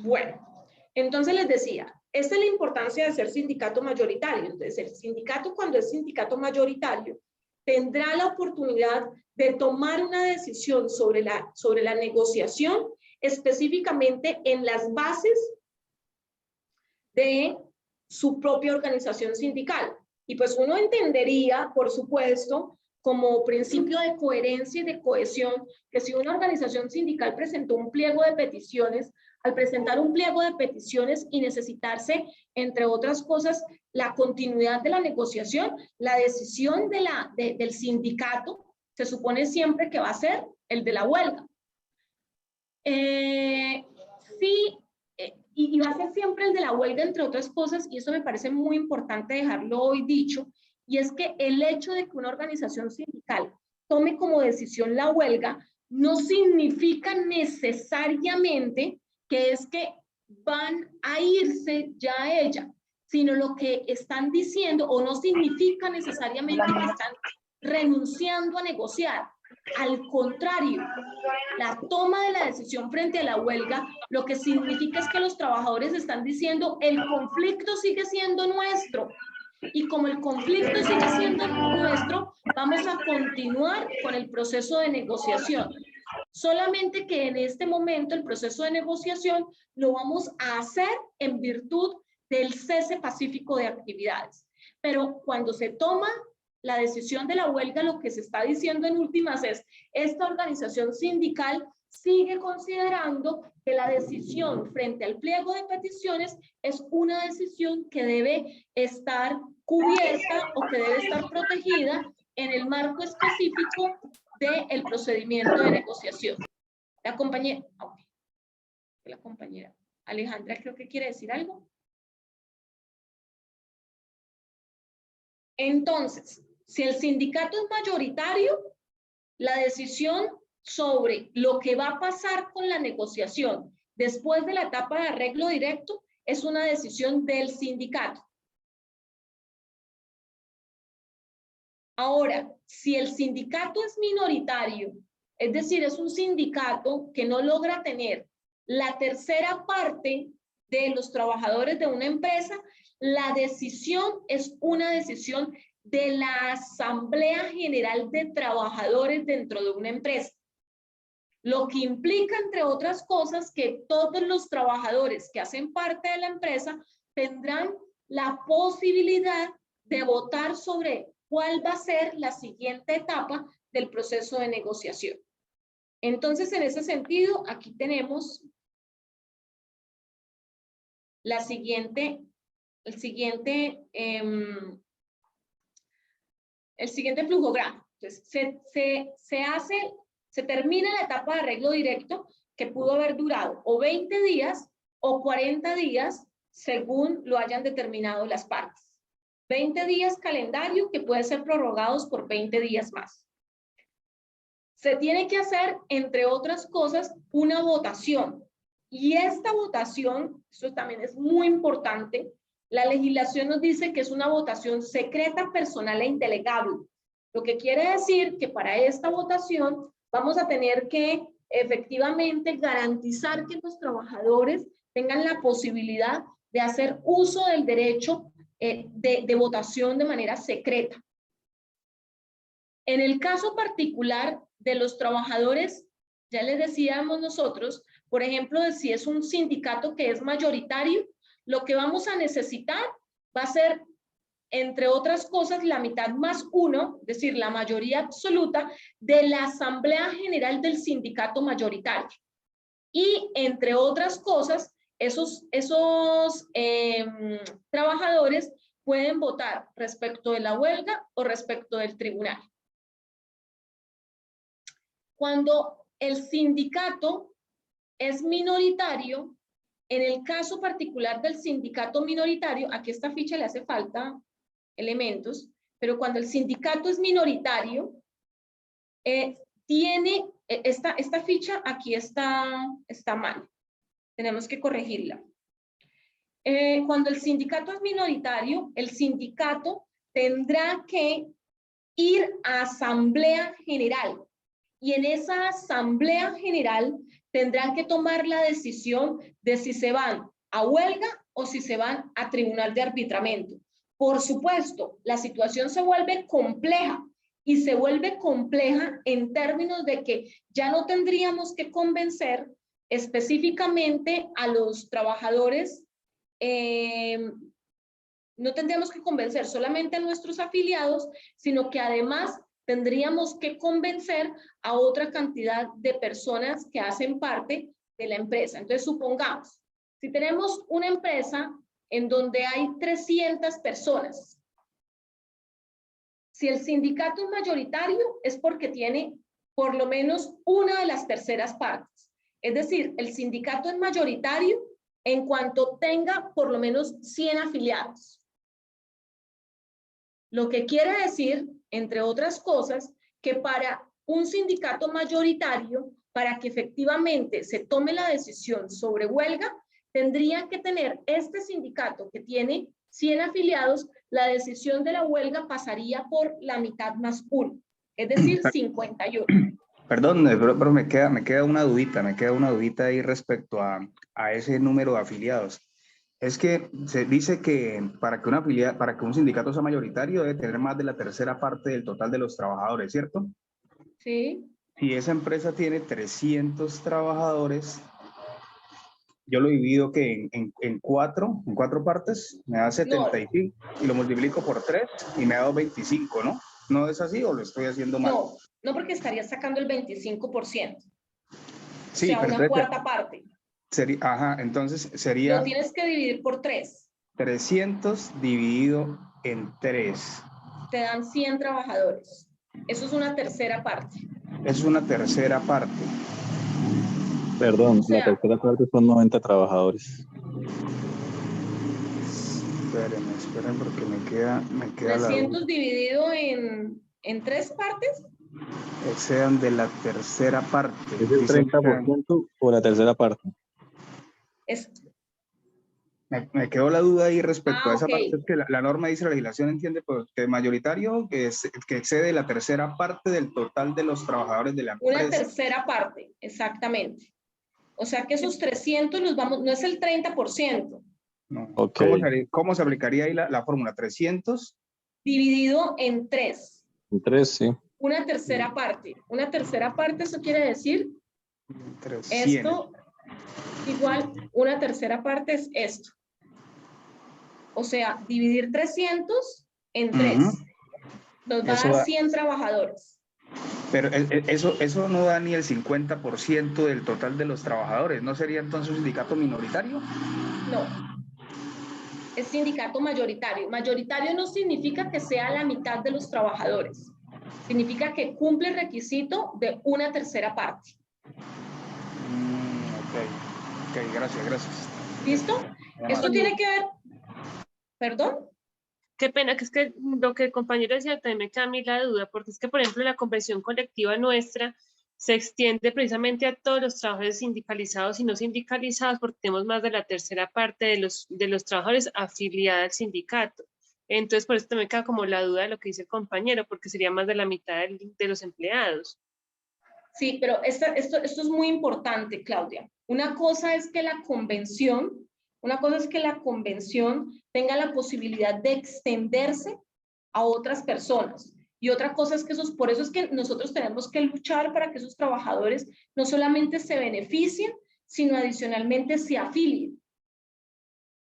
Bueno, entonces les decía, esta es la importancia de ser sindicato mayoritario. Entonces, el sindicato, cuando es sindicato mayoritario, tendrá la oportunidad de tomar una decisión sobre la negociación, específicamente en las bases de su propia organización sindical. Y pues uno entendería, por supuesto, como principio de coherencia y de cohesión, que si una organización sindical presentó un pliego de peticiones, al presentar un pliego de peticiones y necesitarse, entre otras cosas, la continuidad de la negociación, la decisión del sindicato se supone siempre que va a ser el de la huelga. Y va a ser siempre el de la huelga, entre otras cosas, y eso me parece muy importante dejarlo hoy dicho, y es que el hecho de que una organización sindical tome como decisión la huelga no significa necesariamente que es que van a irse ya a ella, sino lo que están diciendo, o no significa necesariamente que están renunciando a negociar. Al contrario, la toma de la decisión frente a la huelga, lo que significa es que los trabajadores están diciendo, el conflicto sigue siendo nuestro. Y como el conflicto sigue siendo nuestro, vamos a continuar con el proceso de negociación. Solamente que en este momento el proceso de negociación lo vamos a hacer en virtud del cese pacífico de actividades. Pero cuando se toma la decisión de la huelga, lo que se está diciendo en últimas es, esta organización sindical sigue considerando que la decisión frente al pliego de peticiones es una decisión que debe estar cubierta o que debe estar protegida en el marco específico del procedimiento de negociación. La compañera Alejandra creo que quiere decir algo. Entonces, si el sindicato es mayoritario, la decisión sobre lo que va a pasar con la negociación después de la etapa de arreglo directo es una decisión del sindicato. Ahora, si el sindicato es minoritario, es decir, es un sindicato que no logra tener la tercera parte de los trabajadores de una empresa, la decisión es una decisión de la Asamblea General de Trabajadores dentro de una empresa. Lo que implica, entre otras cosas, que todos los trabajadores que hacen parte de la empresa tendrán la posibilidad de votar sobre cuál va a ser la siguiente etapa del proceso de negociación. Entonces, en ese sentido, aquí tenemos el siguiente flujograma. Entonces, se termina la etapa de arreglo directo, que pudo haber durado o 20 días o 40 días, según lo hayan determinado las partes. 20 días calendario que pueden ser prorrogados por 20 días más. Se tiene que hacer, entre otras cosas, una votación. Y esta votación, eso también es muy importante, la legislación nos dice que es una votación secreta, personal e indelegable. Lo que quiere decir que para esta votación vamos a tener que efectivamente garantizar que los trabajadores tengan la posibilidad de hacer uso del derecho de votación de manera secreta. En el caso particular de los trabajadores, ya les decíamos nosotros, por ejemplo, de si es un sindicato que es mayoritario, lo que vamos a necesitar va a ser, entre otras cosas, la mitad más uno, es decir, la mayoría absoluta de la Asamblea General del Sindicato Mayoritario. Y, entre otras cosas, esos trabajadores pueden votar respecto de la huelga o respecto del tribunal. Cuando el sindicato es minoritario, en el caso particular del sindicato minoritario, aquí a esta ficha le hace falta elementos, pero cuando el sindicato es minoritario, tiene esta ficha aquí está mal, tenemos que corregirla. Cuando el sindicato es minoritario, el sindicato tendrá que ir a asamblea general y en esa asamblea general tendrán que tomar la decisión de si se van a huelga o si se van a tribunal de arbitramiento. Por supuesto, la situación se vuelve compleja y se vuelve compleja en términos de que ya no tendríamos que convencer específicamente a los trabajadores, no tendríamos que convencer solamente a nuestros afiliados, sino que además tendríamos que convencer a otra cantidad de personas que hacen parte de la empresa. Entonces, supongamos, si tenemos una empresa en donde hay 300 personas, si el sindicato es mayoritario, es porque tiene por lo menos una de las terceras partes. Es decir, el sindicato es mayoritario en cuanto tenga por lo menos 100 afiliados. Lo que quiere decir, entre otras cosas, que para un sindicato mayoritario, para que efectivamente se tome la decisión sobre huelga, tendría que tener este sindicato que tiene 100 afiliados, la decisión de la huelga pasaría por la mitad más uno, es decir, 51. Perdón, pero me queda una dudita ahí respecto a ese número de afiliados. Es que se dice que para que un sindicato sea mayoritario debe tener más de la tercera parte del total de los trabajadores, ¿cierto? Sí. Si esa empresa tiene 300 trabajadores, yo lo divido que en cuatro partes, me da 75 y lo multiplico por 3 y me da 25, ¿no? ¿No es así o lo estoy haciendo mal? No, porque estarías sacando el 25%. Sí, o sea, pero una cuarta parte. Entonces sería... Lo tienes que dividir por 3. 300 dividido en 3. Te dan 100 trabajadores. Eso es una tercera parte. Es una tercera parte. Perdón, O sea, la tercera parte son 90 trabajadores. Esperen porque me queda 300 dividido en 3 partes. Excedan de la tercera parte. ¿Es el 30% o la tercera parte? Me quedó la duda ahí respecto a esa okay. parte. Es que la norma dice, la legislación entiende pues, que mayoritario que excede la tercera parte del total de los trabajadores de la empresa. Una tercera parte, exactamente. O sea que esos 300 los vamos, no es el 30%. No. Okay. ¿Cómo se aplicaría ahí la fórmula? 300 dividido en 3. En 3, sí. Una tercera parte. Una tercera parte, eso quiere decir 300. esto igual, una tercera parte es esto. O sea, dividir 300 en 3. Nos va a dar 100 trabajadores. Pero eso no da ni el 50% del total de los trabajadores. ¿No sería entonces un sindicato minoritario? No. Es sindicato mayoritario. Mayoritario no significa que sea la mitad de los trabajadores. Significa que cumple el requisito de una tercera parte. Ok, gracias. ¿Listo? Esto tiene que ver... ¿Perdón? Qué pena, que es que lo que el compañero decía también me queda a mí la duda, porque es que, por ejemplo, la convención colectiva nuestra se extiende precisamente a todos los trabajadores sindicalizados y no sindicalizados, porque tenemos más de la tercera parte de los trabajadores afiliados al sindicato. Entonces, por eso también queda como la duda de lo que dice el compañero, porque sería más de la mitad de los empleados. Sí, pero esto es muy importante, Claudia. Una cosa es que la convención tenga la posibilidad de extenderse a otras personas. Y otra cosa es que por eso es que nosotros tenemos que luchar para que esos trabajadores no solamente se beneficien, sino adicionalmente se afilien.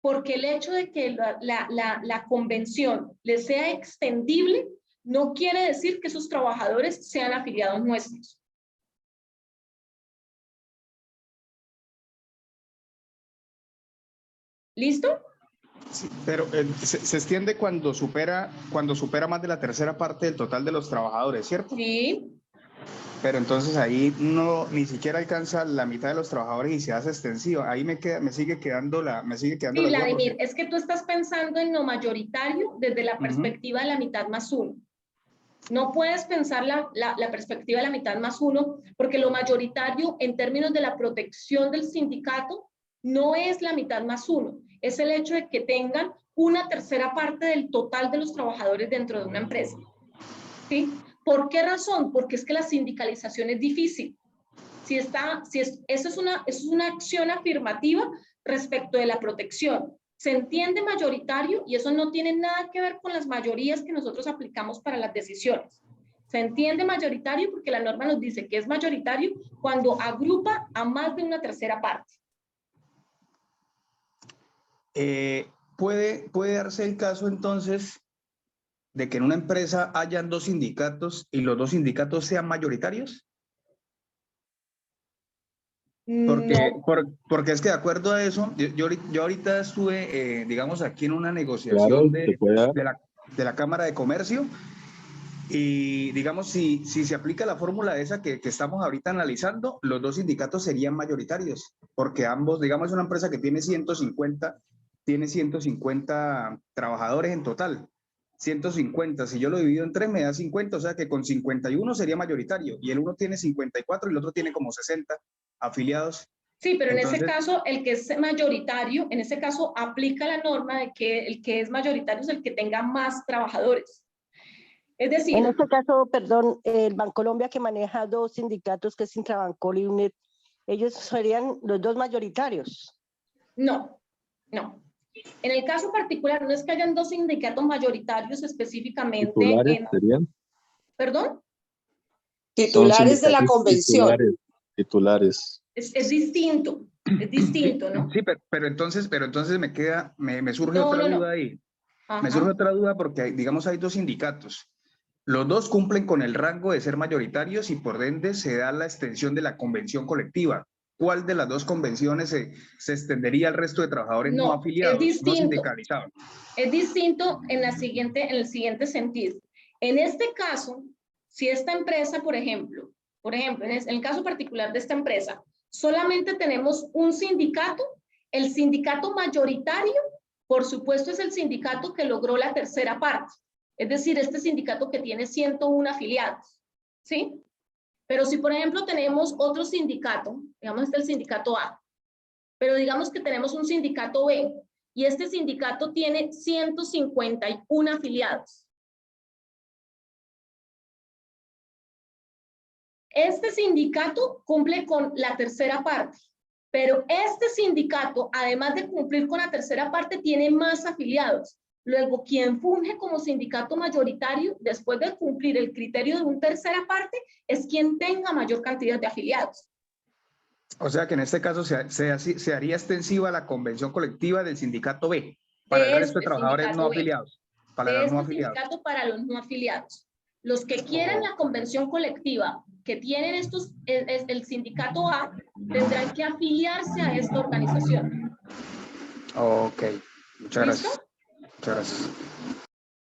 Porque el hecho de que la convención les sea extendible no quiere decir que esos trabajadores sean afiliados nuestros. ¿Listo? Sí, pero se extiende cuando supera más de la tercera parte del total de los trabajadores, ¿cierto? Sí. Pero entonces ahí no, ni siquiera alcanza la mitad de los trabajadores y se hace extensivo. Ahí me sigue quedando la Sí, Vladimir, es que tú estás pensando en lo mayoritario desde la perspectiva de la mitad más uno. No puedes pensar la perspectiva de la mitad más uno, porque lo mayoritario en términos de la protección del sindicato no es la mitad más uno. Es el hecho de que tengan una tercera parte del total de los trabajadores dentro de una empresa. ¿Sí? ¿Por qué razón? Porque es que la sindicalización es difícil. Eso es una acción afirmativa respecto de la protección. Se entiende mayoritario y eso no tiene nada que ver con las mayorías que nosotros aplicamos para las decisiones. Se entiende mayoritario porque la norma nos dice que es mayoritario cuando agrupa a más de una tercera parte. Puede darse el caso entonces de que en una empresa hayan dos sindicatos y los dos sindicatos sean mayoritarios? Porque, No. porque es que de acuerdo a eso, yo ahorita estuve, digamos, aquí en una Claro, negociación se puede dar. de la Cámara de Comercio y, digamos, si se aplica la fórmula esa que estamos ahorita analizando, los dos sindicatos serían mayoritarios, porque ambos, digamos, es una empresa que tiene 150 trabajadores en total. 150, si yo lo divido en 3 me da 50, o sea que con 51 sería mayoritario y el uno tiene 54 y el otro tiene como 60 afiliados. Sí, pero Entonces, en ese caso, el que es mayoritario, en ese caso aplica la norma de que el que es mayoritario es el que tenga más trabajadores. Es decir, En este caso, perdón, el Bancolombia que maneja dos sindicatos, que es Intrabancol y UNED, ellos serían los dos mayoritarios. no. En el caso particular, no es que hayan dos sindicatos mayoritarios específicamente. Titulares serían. ¿Perdón? Titulares de la convención. Titulares. Es distinto, ¿no? Sí, pero entonces me surge otra duda ahí. Ajá. Me surge otra duda porque, digamos, hay dos sindicatos. Los dos cumplen con el rango de ser mayoritarios y por ende se da la extensión de la convención colectiva. ¿Cuál de las dos convenciones se extendería al resto de trabajadores no afiliados, no sindicalizados? Es distinto en el siguiente sentido. En este caso, si esta empresa, por ejemplo, en el caso particular de esta empresa, solamente tenemos un sindicato, el sindicato mayoritario, por supuesto, es el sindicato que logró la tercera parte. Es decir, este sindicato que tiene 101 afiliados, ¿sí? Pero si, por ejemplo, tenemos otro sindicato, digamos este es el sindicato A, pero digamos que tenemos un sindicato B, y este sindicato tiene 151 afiliados. Este sindicato cumple con la tercera parte, pero este sindicato, además de cumplir con la tercera parte, tiene más afiliados. Luego, quien funge como sindicato mayoritario, después de cumplir el criterio de una tercera parte, es quien tenga mayor cantidad de afiliados. O sea que en este caso se haría extensiva la convención colectiva del sindicato B para el resto de trabajadores no afiliados. Para los no afiliados. Sindicato para los no afiliados. Los que quieran la convención colectiva que tienen el sindicato A, tendrán que afiliarse a esta organización. Ok, muchas gracias. ¿Listo? Muchas gracias.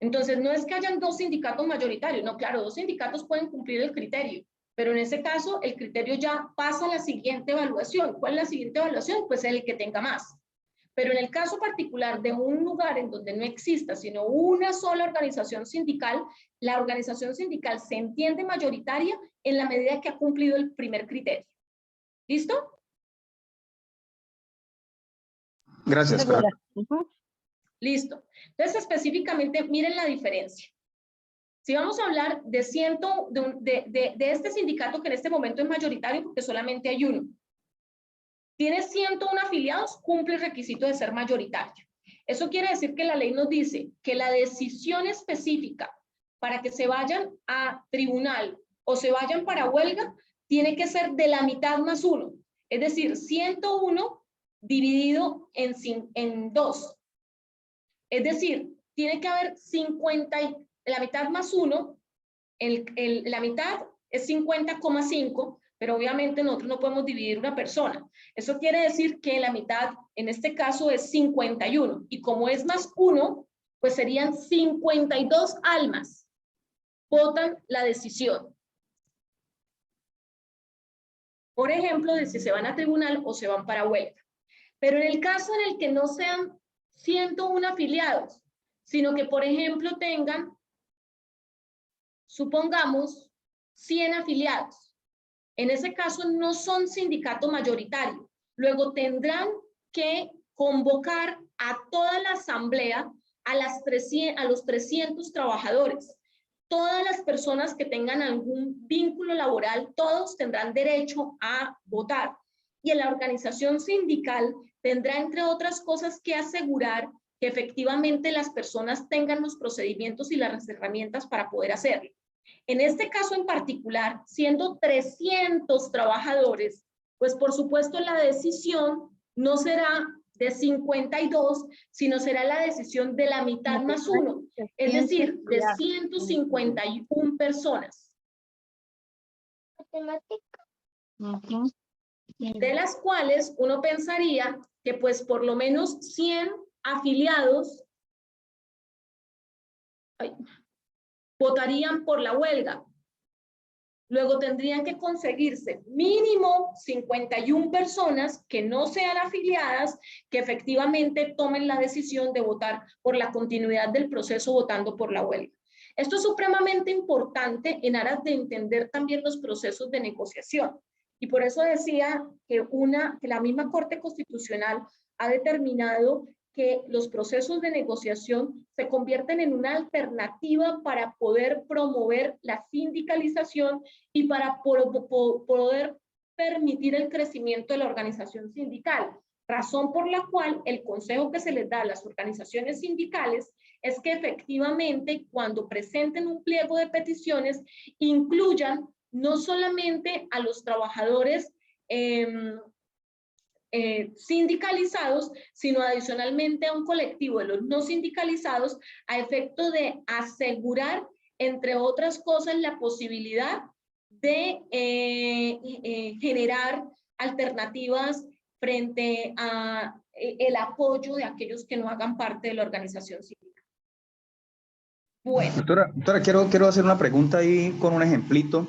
Entonces, no es que hayan dos sindicatos mayoritarios, no, claro, dos sindicatos pueden cumplir el criterio, pero en ese caso el criterio ya pasa a la siguiente evaluación. ¿Cuál es la siguiente evaluación? Pues el que tenga más. Pero en el caso particular de un lugar en donde no exista sino una sola organización sindical, la organización sindical se entiende mayoritaria en la medida que ha cumplido el primer criterio. ¿Listo? Gracias. Listo. Entonces, específicamente, miren la diferencia. Si vamos a hablar de este sindicato que en este momento es mayoritario porque solamente hay uno, tiene 101 afiliados, cumple el requisito de ser mayoritario. Eso quiere decir que la ley nos dice que la decisión específica para que se vayan a tribunal o se vayan para huelga tiene que ser de la mitad más uno. Es decir, 101 dividido en 2. Es decir, tiene que haber 50, la mitad más 1, la mitad es 50,5, pero obviamente nosotros no podemos dividir una persona. Eso quiere decir que la mitad, en este caso, es 51. Y como es más 1, pues serían 52 almas. Votan la decisión. Por ejemplo, de si se van a tribunal o se van para huelga. Pero en el caso en el que no sean 101 afiliados, sino que, por ejemplo, tengan, supongamos, 100 afiliados. En ese caso no son sindicato mayoritario. Luego tendrán que convocar a toda la asamblea, a los 300 trabajadores. Todas las personas que tengan algún vínculo laboral, todos tendrán derecho a votar. Y en la organización sindical tendrá, entre otras cosas, que asegurar que efectivamente las personas tengan los procedimientos y las herramientas para poder hacerlo. En este caso en particular, siendo 300 trabajadores, pues por supuesto la decisión no será de 52, sino será la decisión de la mitad más uno, es decir, de 151 personas. De las cuales uno pensaría que pues por lo menos 100 afiliados votarían por la huelga. Luego tendrían que conseguirse mínimo 51 personas que no sean afiliadas, que efectivamente tomen la decisión de votar por la continuidad del proceso votando por la huelga. Esto es supremamente importante en aras de entender también los procesos de negociación. Y por eso decía que la misma Corte Constitucional ha determinado que los procesos de negociación se convierten en una alternativa para poder promover la sindicalización y para poder permitir el crecimiento de la organización sindical. Razón por la cual el consejo que se les da a las organizaciones sindicales es que efectivamente cuando presenten un pliego de peticiones incluyan no solamente a los trabajadores sindicalizados, sino adicionalmente a un colectivo de los no sindicalizados a efecto de asegurar, entre otras cosas, la posibilidad de generar alternativas frente a el apoyo de aquellos que no hagan parte de la organización sindical. Bueno. Doctora, quiero hacer una pregunta ahí con un ejemplito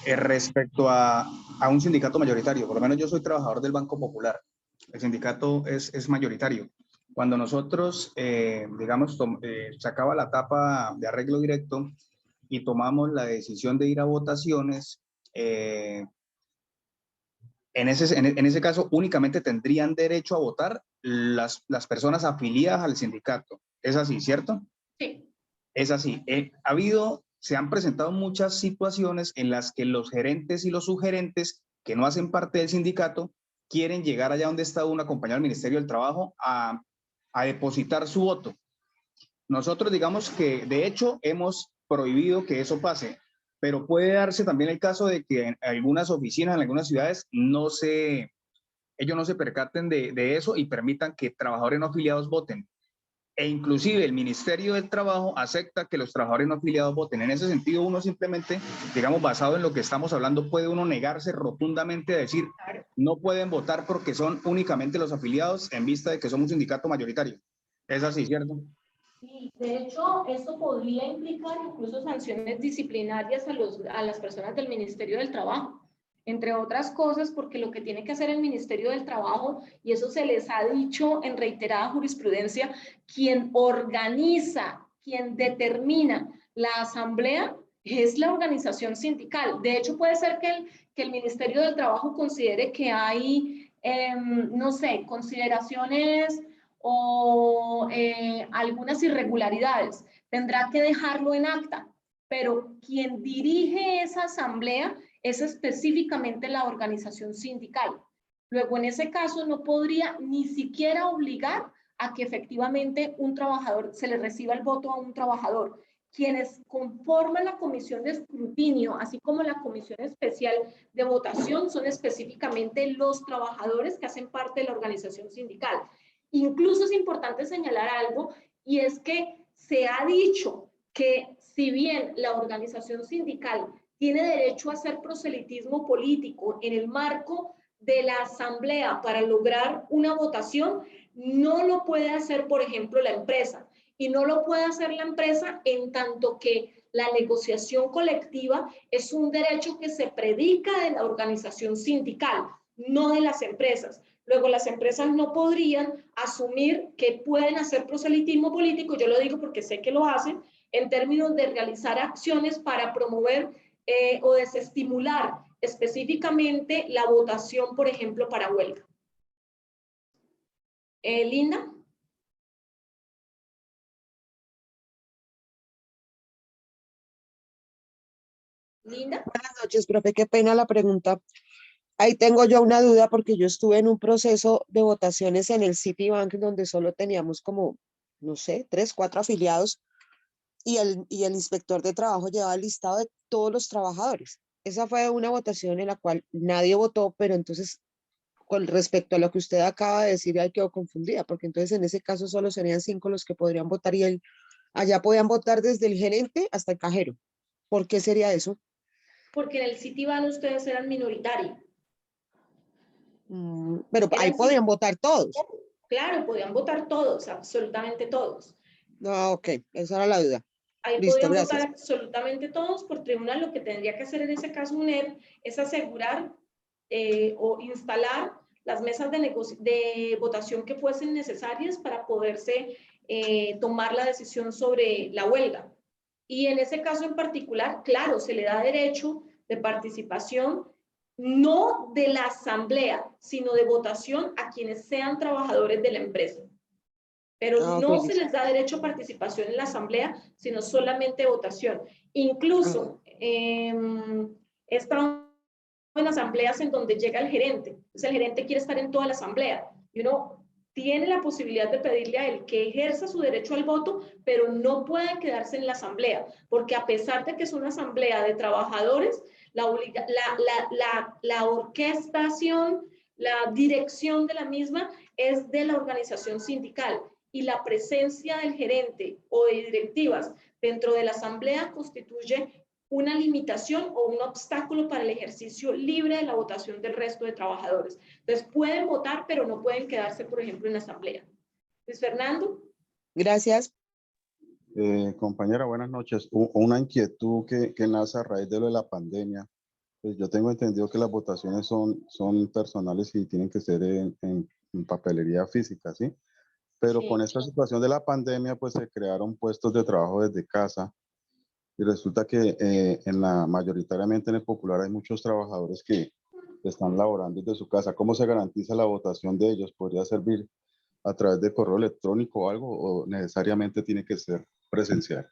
respecto a un sindicato mayoritario. Por lo menos yo soy trabajador del Banco Popular. El sindicato es mayoritario. Cuando nosotros, digamos, sacaba la etapa de arreglo directo y tomamos la decisión de ir a votaciones, en ese caso únicamente tendrían derecho a votar las personas afiliadas al sindicato. ¿Es así, cierto? Sí. Es así. Se han presentado muchas situaciones en las que los gerentes y los subgerentes que no hacen parte del sindicato quieren llegar allá donde está uno, acompañado al Ministerio del Trabajo, a depositar su voto. Nosotros digamos que de hecho hemos prohibido que eso pase, pero puede darse también el caso de que en algunas oficinas, en algunas ciudades, ellos no se percaten de eso y permitan que trabajadores no afiliados voten. E inclusive el Ministerio del Trabajo acepta que los trabajadores no afiliados voten. En ese sentido, uno simplemente, digamos, basado en lo que estamos hablando, puede uno negarse rotundamente a decir, no pueden votar porque son únicamente los afiliados en vista de que somos un sindicato mayoritario. Es así, ¿cierto? Sí, de hecho, esto podría implicar incluso sanciones disciplinarias a las personas del Ministerio del Trabajo. Entre otras cosas, porque lo que tiene que hacer el Ministerio del Trabajo, y eso se les ha dicho en reiterada jurisprudencia, quien organiza, quien determina la asamblea es la organización sindical. De hecho, puede ser que el Ministerio del Trabajo considere que hay, no sé, consideraciones o algunas irregularidades. Tendrá que dejarlo en acta, pero quien dirige esa asamblea es específicamente la organización sindical. Luego, en ese caso, no podría ni siquiera obligar a que efectivamente un trabajador se le reciba el voto a un trabajador. Quienes conforman la comisión de escrutinio, así como la comisión especial de votación, son específicamente los trabajadores que hacen parte de la organización sindical. Incluso es importante señalar algo, y es que se ha dicho que si bien la organización sindical tiene derecho a hacer proselitismo político en el marco de la asamblea para lograr una votación, no lo puede hacer, por ejemplo, la empresa. Y no lo puede hacer la empresa en tanto que la negociación colectiva es un derecho que se predica de la organización sindical, no de las empresas. Luego, las empresas no podrían asumir que pueden hacer proselitismo político, yo lo digo porque sé que lo hacen, en términos de realizar acciones para promover o desestimular específicamente la votación, por ejemplo, para huelga. Linda. Linda. Buenas noches, profe, qué pena la pregunta. Ahí tengo yo una duda porque yo estuve en un proceso de votaciones en el Citibank donde solo teníamos como, no sé, 3, 4 afiliados y el inspector de trabajo llevaba el listado de todos los trabajadores. Esa fue una votación en la cual nadie votó, pero entonces con respecto a lo que usted acaba de decir, ahí quedó confundida, porque entonces en ese caso solo serían 5 los que podrían votar y allá podían votar desde el gerente hasta el cajero. ¿Por qué sería eso? Porque en el Citibank ustedes eran minoritarios. Pero Era ahí el podían votar todos. Claro, podían votar todos, absolutamente todos. No, ok, esa era la duda. Ahí Listo, podían votar gracias. absolutamente todos por tribunal. Lo que tendría que hacer en ese caso UNED es asegurar o instalar las mesas de votación que fuesen necesarias para poderse tomar la decisión sobre la huelga. Y en ese caso en particular, claro, se le da derecho de participación no de la asamblea, sino de votación a quienes sean trabajadores de la empresa. Pero Ok, no se listo. les da derecho a participación en la asamblea, sino solamente votación. Incluso he estado en asambleas en donde llega el gerente. Entonces el gerente quiere estar en toda la asamblea. Y uno tiene la posibilidad de pedirle a él que ejerza su derecho al voto, pero no puede quedarse en la asamblea, porque a pesar de que es una asamblea de trabajadores, la orquestación, la dirección de la misma es de la organización sindical, y la presencia del gerente o de directivas dentro de la asamblea constituye una limitación o un obstáculo para el ejercicio libre de la votación del resto de trabajadores. Entonces pueden votar, pero no pueden quedarse, por ejemplo, en la asamblea. Luis Fernando. Gracias. Compañera, buenas noches. Una inquietud que nace a raíz de lo de la pandemia. Pues yo tengo entendido que las votaciones son personales y tienen que ser en papelería física, ¿sí? Pero Sí. con esta situación de la pandemia, pues se crearon puestos de trabajo desde casa y resulta que mayoritariamente en el popular hay muchos trabajadores que están laborando desde su casa. ¿Cómo se garantiza la votación de ellos? ¿Podría servir a través de correo electrónico o algo o necesariamente tiene que ser presencial?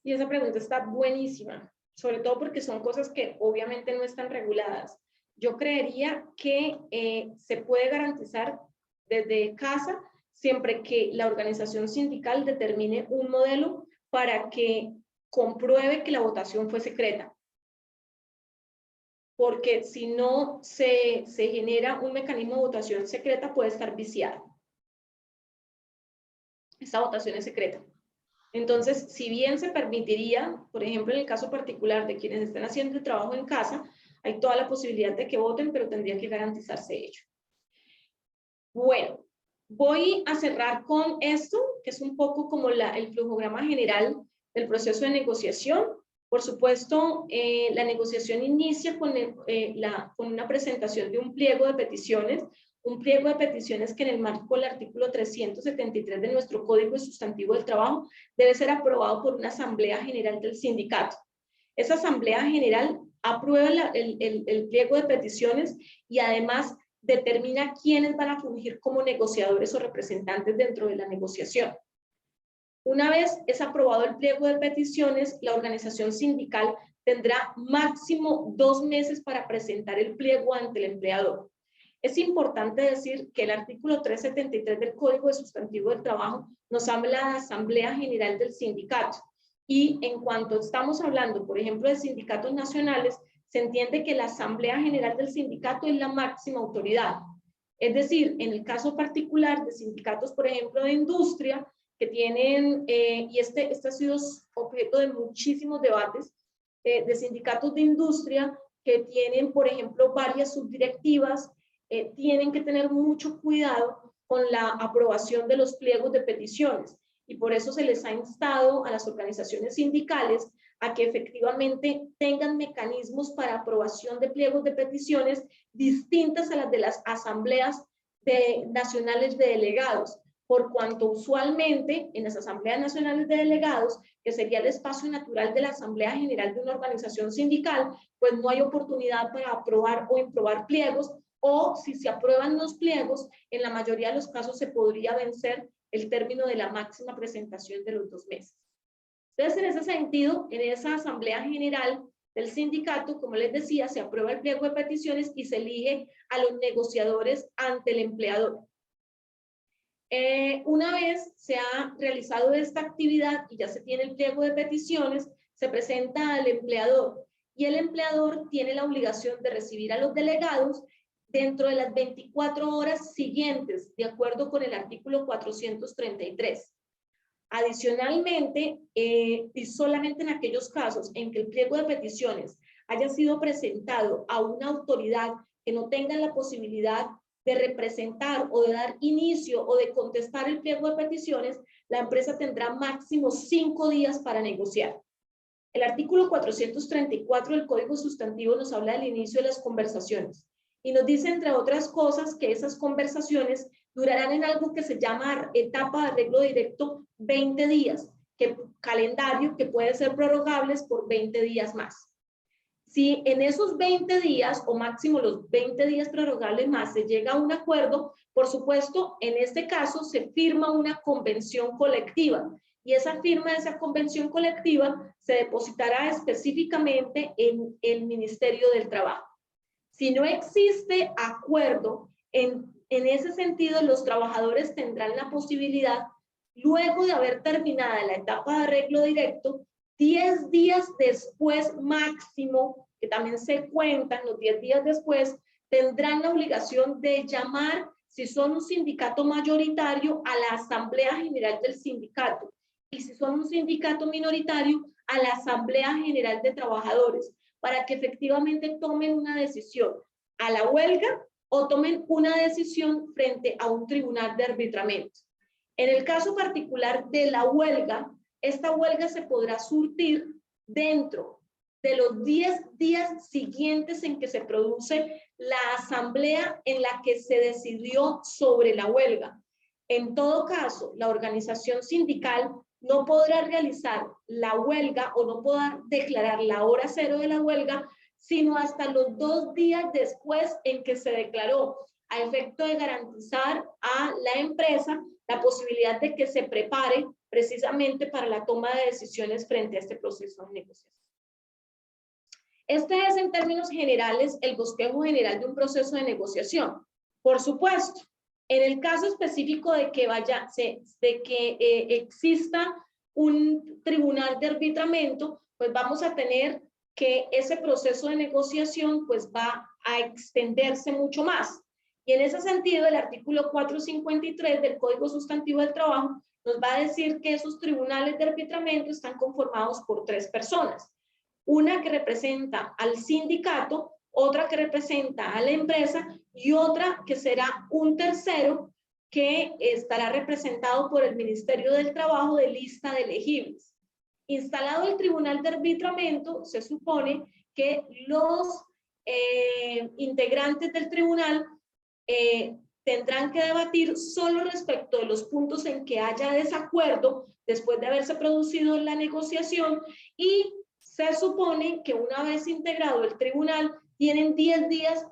Y esa pregunta está buenísima, sobre todo porque son cosas que obviamente no están reguladas. Yo creería que se puede garantizar desde casa siempre que la organización sindical determine un modelo para que compruebe que la votación fue secreta. Porque si no se genera un mecanismo de votación secreta, puede estar viciada. Esa votación es secreta. Entonces, si bien se permitiría, por ejemplo, en el caso particular de quienes estén haciendo el trabajo en casa, hay toda la posibilidad de que voten, pero tendría que garantizarse ello. Bueno, voy a cerrar con esto, que es un poco como el flujograma general del proceso de negociación. Por supuesto, la negociación inicia con una presentación de un pliego de peticiones, que en el marco del artículo 373 de nuestro Código Sustantivo del Trabajo debe ser aprobado por una asamblea general del sindicato. Esa asamblea general aprueba el pliego de peticiones y además determina quiénes van a fungir como negociadores o representantes dentro de la negociación. Una vez es aprobado el pliego de peticiones, la organización sindical tendrá máximo 2 meses para presentar el pliego ante el empleador. Es importante decir que el artículo 373 del Código de Sustantivo del Trabajo nos habla de Asamblea General del Sindicato. Y en cuanto estamos hablando, por ejemplo, de sindicatos nacionales, se entiende que la Asamblea General del Sindicato es la máxima autoridad. Es decir, en el caso particular de sindicatos, por ejemplo, de industria, que tienen, y este ha sido objeto de muchísimos debates, de sindicatos de industria que tienen, por ejemplo, varias subdirectivas, tienen que tener mucho cuidado con la aprobación de los pliegos de peticiones. Y por eso se les ha instado a las organizaciones sindicales a que efectivamente tengan mecanismos para aprobación de pliegos de peticiones distintas a las de las asambleas nacionales de delegados, por cuanto usualmente en las asambleas nacionales de delegados, que sería el espacio natural de la asamblea general de una organización sindical, pues no hay oportunidad para aprobar o improbar pliegos, o si se aprueban los pliegos, en la mayoría de los casos se podría vencer el término de la máxima presentación de los 2 meses. Entonces, en ese sentido, en esa asamblea general del sindicato, como les decía, se aprueba el pliego de peticiones y se elige a los negociadores ante el empleador. Una vez se ha realizado esta actividad y ya se tiene el pliego de peticiones, se presenta al empleador y el empleador tiene la obligación de recibir a los delegados, dentro de las 24 horas siguientes, de acuerdo con el artículo 433. Adicionalmente, y solamente en aquellos casos en que el pliego de peticiones haya sido presentado a una autoridad que no tenga la posibilidad de representar o de dar inicio o de contestar el pliego de peticiones, la empresa tendrá máximo 5 días para negociar. El artículo 434 del Código Sustantivo nos habla del inicio de las conversaciones y nos dice, entre otras cosas, que esas conversaciones durarán en algo que se llama etapa de arreglo directo 20 días, calendario que puede ser prorrogables por 20 días más. Si en esos 20 días o máximo los 20 días prorrogables más se llega a un acuerdo, por supuesto, en este caso se firma una convención colectiva y esa firma de esa convención colectiva se depositará específicamente en el Ministerio del Trabajo. Si no existe acuerdo, en ese sentido los trabajadores tendrán la posibilidad, luego de haber terminada la etapa de arreglo directo, 10 días después máximo, que también se cuentan los 10 días después, tendrán la obligación de llamar, si son un sindicato mayoritario, a la Asamblea General del Sindicato. Y si son un sindicato minoritario, a la Asamblea General de Trabajadores, para que efectivamente tomen una decisión a la huelga o tomen una decisión frente a un tribunal de arbitramiento. En el caso particular de la huelga, esta huelga se podrá surtir dentro de los 10 días siguientes en que se produce la asamblea en la que se decidió sobre la huelga. En todo caso, la organización sindical no podrá realizar la huelga o no podrá declarar la hora cero de la huelga, sino hasta los 2 días después en que se declaró, a efecto de garantizar a la empresa la posibilidad de que se prepare precisamente para la toma de decisiones frente a este proceso de negociación. Este es, en términos generales, el bosquejo general de un proceso de negociación. Por supuesto, en el caso específico de que exista un tribunal de arbitramiento, pues vamos a tener que ese proceso de negociación pues va a extenderse mucho más. Y en ese sentido, el artículo 453 del Código Sustantivo del Trabajo nos va a decir que esos tribunales de arbitramiento están conformados por 3 personas. Una que representa al sindicato, otra que representa a la empresa y otra que será un tercero que estará representado por el Ministerio del Trabajo de lista de elegibles. Instalado el tribunal de arbitramiento, se supone que los integrantes del tribunal tendrán que debatir solo respecto de los puntos en que haya desacuerdo después de haberse producido la negociación, y se supone que una vez integrado el tribunal tienen 10 días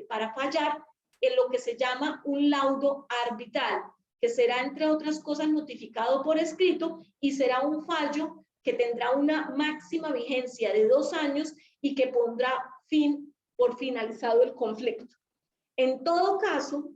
para fallar en lo que se llama un laudo arbitral, que será, entre otras cosas, notificado por escrito y será un fallo que tendrá una máxima vigencia de 2 años y que pondrá fin por finalizado el conflicto. En todo caso,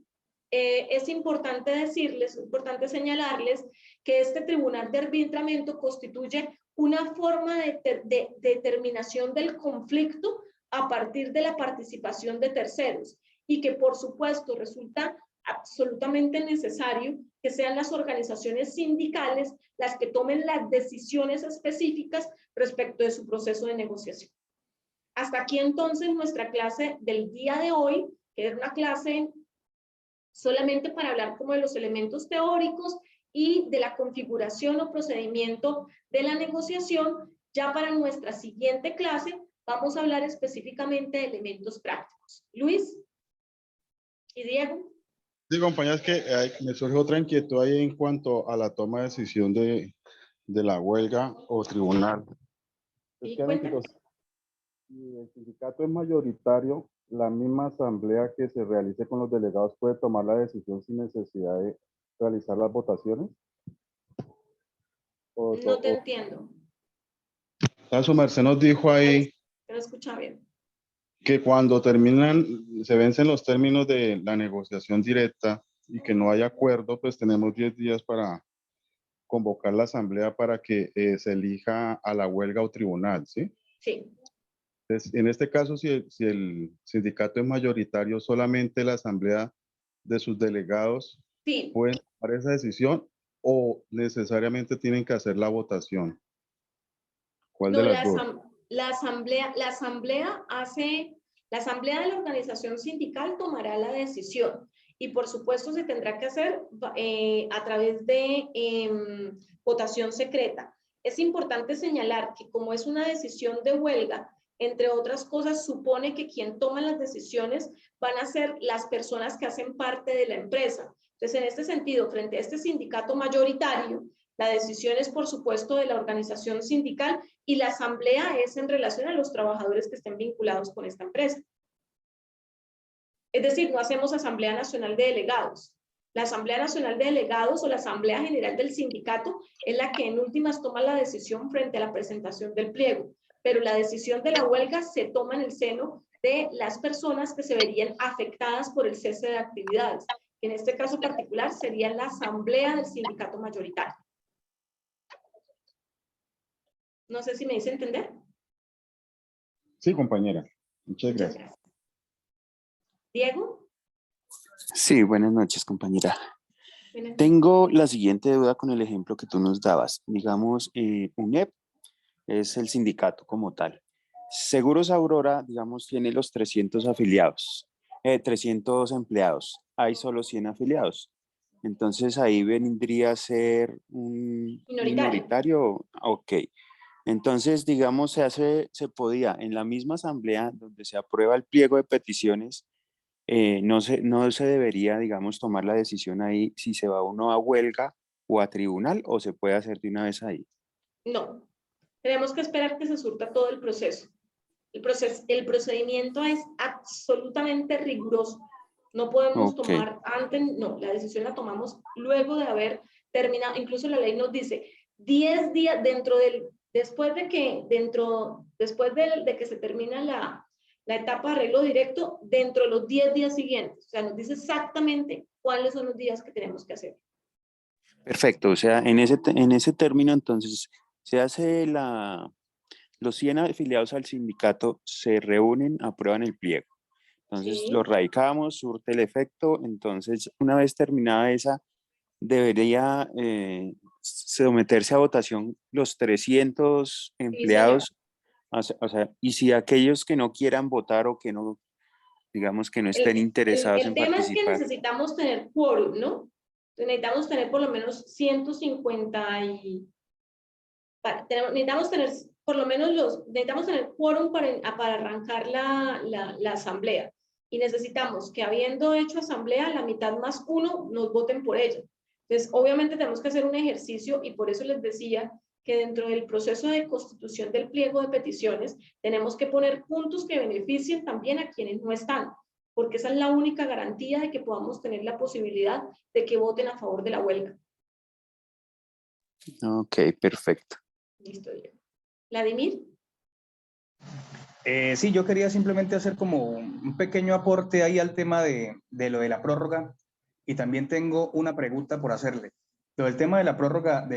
es importante decirles, es importante señalarles que este tribunal de arbitramiento constituye una forma de determinación del conflicto a partir de la participación de terceros y que, por supuesto, resulta absolutamente necesario que sean las organizaciones sindicales las que tomen las decisiones específicas respecto de su proceso de negociación. Hasta aquí entonces nuestra clase del día de hoy, que es una clase solamente para hablar como de los elementos teóricos y de la configuración o procedimiento de la negociación. Ya para nuestra siguiente clase vamos a hablar específicamente de elementos prácticos. Luis y Diego. Sí, compañeras, que me surge otra inquietud ahí en cuanto a la toma de decisión de la huelga o tribunal. Es que si el sindicato es mayoritario, la misma asamblea que se realice con los delegados puede tomar la decisión sin necesidad de realizar las votaciones. No te entiendo. Su merced nos dijo ahí No escucha bien. que cuando se vencen los términos de la negociación directa y que no hay acuerdo, pues tenemos 10 días para convocar la asamblea para que se elija a la huelga o tribunal, ¿sí? Sí. En este caso, si el sindicato es mayoritario, solamente la asamblea de sus delegados Sí, pueden tomar esa decisión o necesariamente tienen que hacer la votación. ¿Cuál no, de las dos? la asamblea de la organización sindical tomará la decisión y por supuesto se tendrá que hacer a través de votación secreta. Es importante señalar que como es una decisión de huelga, entre otras cosas, supone que quien toma las decisiones van a ser las personas que hacen parte de la empresa. Entonces, en este sentido, frente a este sindicato mayoritario, la decisión es, por supuesto, de la organización sindical y la asamblea es en relación a los trabajadores que estén vinculados con esta empresa. Es decir, no hacemos Asamblea Nacional de Delegados. La Asamblea Nacional de Delegados o la Asamblea General del Sindicato es la que en últimas toma la decisión frente a la presentación del pliego, pero la decisión de la huelga se toma en el seno de las personas que se verían afectadas por el cese de actividades. En este caso particular sería la Asamblea del Sindicato Mayoritario. No sé si me hice entender. Sí, compañera. Muchas gracias. Diego. Sí, buenas noches, compañera. Buenas. Tengo la siguiente duda con el ejemplo que tú nos dabas. Digamos, UNEP es el sindicato como tal. Seguros Aurora, digamos, tiene los 300 afiliados, 300 empleados. Hay solo 100 afiliados. Entonces ahí vendría a ser un minoritario. Ok. Entonces, digamos, se podía en la misma asamblea donde se aprueba el pliego de peticiones, no se debería, digamos, tomar la decisión ahí si se va uno a huelga o a tribunal o se puede hacer de una vez ahí. No, tenemos que esperar que se surta todo el proceso. El procedimiento es absolutamente riguroso. No podemos tomar antes, no, la decisión la tomamos luego de haber terminado. Incluso la ley nos dice 10 días después de que se termina la etapa de arreglo directo, dentro de los 10 días siguientes. O sea, nos dice exactamente cuáles son los días que tenemos que hacer. Perfecto, o sea, en ese término entonces se hace los 100 afiliados al sindicato se reúnen, aprueban el pliego. Entonces Sí. lo radicamos, surte el efecto. Entonces, una vez terminada esa, debería someterse a votación los 300 empleados. O sea, y si aquellos que no quieran votar o que no, digamos que no estén interesados en tema participar. es que necesitamos tener quórum, ¿no? Necesitamos tener por lo menos 150 y... necesitamos tener por lo menos necesitamos tener quórum para arrancar la asamblea. Y necesitamos que habiendo hecho asamblea, la mitad más uno nos voten por ella. Entonces, obviamente tenemos que hacer un ejercicio y por eso les decía que dentro del proceso de constitución del pliego de peticiones tenemos que poner puntos que beneficien también a quienes no están, porque esa es la única garantía de que podamos tener la posibilidad de que voten a favor de la huelga. Ok, perfecto. Listo, Diego. Vladimir. Sí, yo quería simplemente hacer como un pequeño aporte ahí al tema de lo de la prórroga y también tengo una pregunta por hacerle. Lo del tema de la prórroga,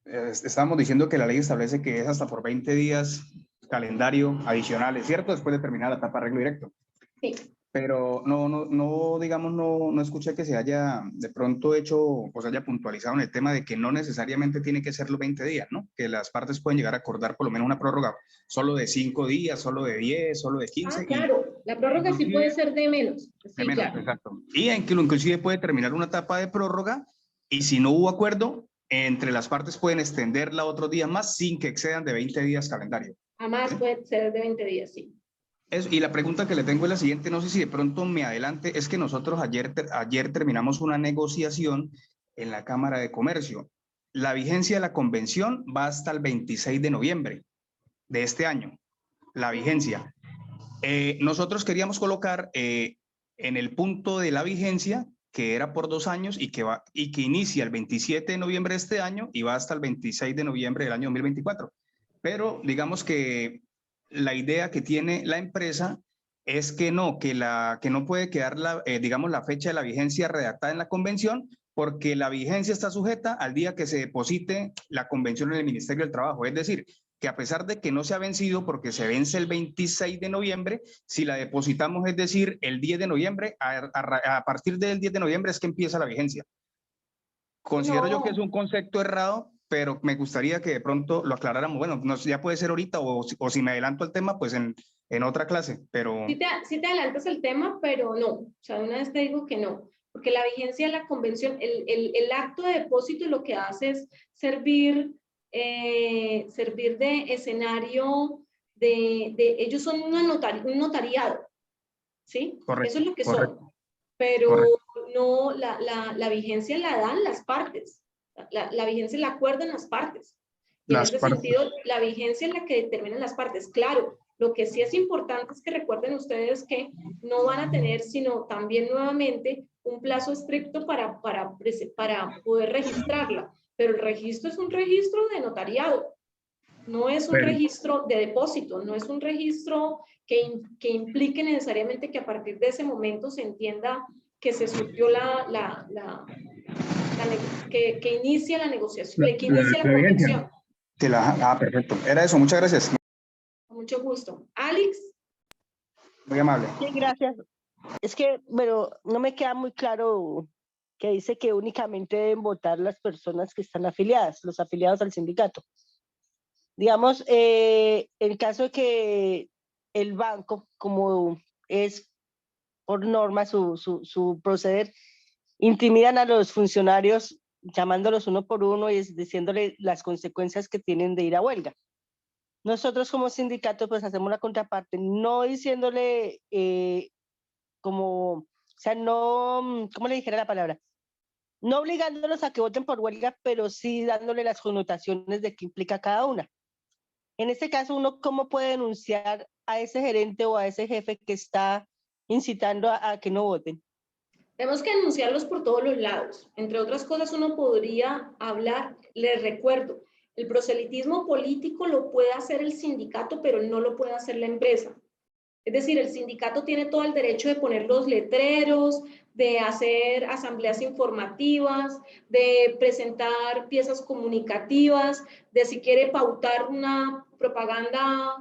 estábamos diciendo que la ley establece que es hasta por 20 días calendario adicionales, ¿cierto? Después de terminar la etapa de arreglo directo. Sí. Pero no escuché que se haya de pronto hecho o se haya puntualizado en el tema de que no necesariamente tiene que ser los 20 días, ¿no? Que las partes pueden llegar a acordar por lo menos una prórroga solo de 5 días, solo de 10, solo de 15. Claro, la prórroga sí puede ser de menos. Sí, de menos, claro. exacto. Y inclusive puede terminar una etapa de prórroga y si no hubo acuerdo, entre las partes pueden extenderla otros días más sin que excedan de 20 días calendario. Además puede ser de 20 días, sí. Y la pregunta que le tengo es la siguiente, no sé si de pronto me adelante, es que nosotros ayer terminamos una negociación en la Cámara de Comercio. La vigencia de la convención va hasta el 26 de noviembre de este año, la vigencia. Nosotros queríamos colocar en el punto de la vigencia, que era por 2 años y que inicia el 27 de noviembre de este año y va hasta el 26 de noviembre del año 2024. Pero digamos que la idea que tiene la empresa es que no puede quedar digamos, la fecha de la vigencia redactada en la convención, porque la vigencia está sujeta al día que se deposite la convención en el Ministerio del Trabajo. Es decir, que a pesar de que no se ha vencido porque se vence el 26 de noviembre, si la depositamos, es decir, el 10 de noviembre, a partir del 10 de noviembre es que empieza la vigencia. Considero yo que es un concepto errado, pero me gustaría que de pronto lo aclaráramos. Bueno, no, ya puede ser ahorita o si me adelanto al tema, pues en otra clase, pero... Sí te adelantas el tema, pero no. O sea, de una vez te digo que no. Porque la vigencia de la convención, el acto de depósito lo que hace es servir de escenario ellos son un notariado, ¿sí? Correcto, eso es lo que correcto, son, pero correcto. no, la vigencia la dan las partes, la vigencia la acuerdan las partes, y en ese sentido la vigencia es la que determinan las partes. Claro, lo que sí es importante es que recuerden ustedes que no van a tener sino también nuevamente un plazo estricto para poder registrarla. Pero el registro es un registro de notariado, no es un registro de depósito, no es un registro que implique necesariamente que a partir de ese momento se entienda que se surgió que inicia la negociación, que inicia la convención. Perfecto. Era eso, muchas gracias. Con mucho gusto. Alex. Muy amable. Sí, gracias. Es que, bueno, no me queda muy claro que dice que únicamente deben votar las personas que están afiliadas, los afiliados al sindicato. Digamos, en el caso de que el banco, como es por norma su proceder, intimidan a los funcionarios llamándolos uno por uno y diciéndole las consecuencias que tienen de ir a huelga. Nosotros como sindicato pues hacemos la contraparte, no diciéndole o sea, no, ¿cómo le dijera la palabra? No obligándolos a que voten por huelga, pero sí dándole las connotaciones de qué implica cada una. En este caso, uno cómo puede denunciar a ese gerente o a ese jefe que está incitando a que no voten. Tenemos que denunciarlos por todos los lados. Entre otras cosas, uno podría hablar, les recuerdo, el proselitismo político lo puede hacer el sindicato, pero no lo puede hacer la empresa. Es decir, el sindicato tiene todo el derecho de poner los letreros, de hacer asambleas informativas, de presentar piezas comunicativas, de si quiere pautar una propaganda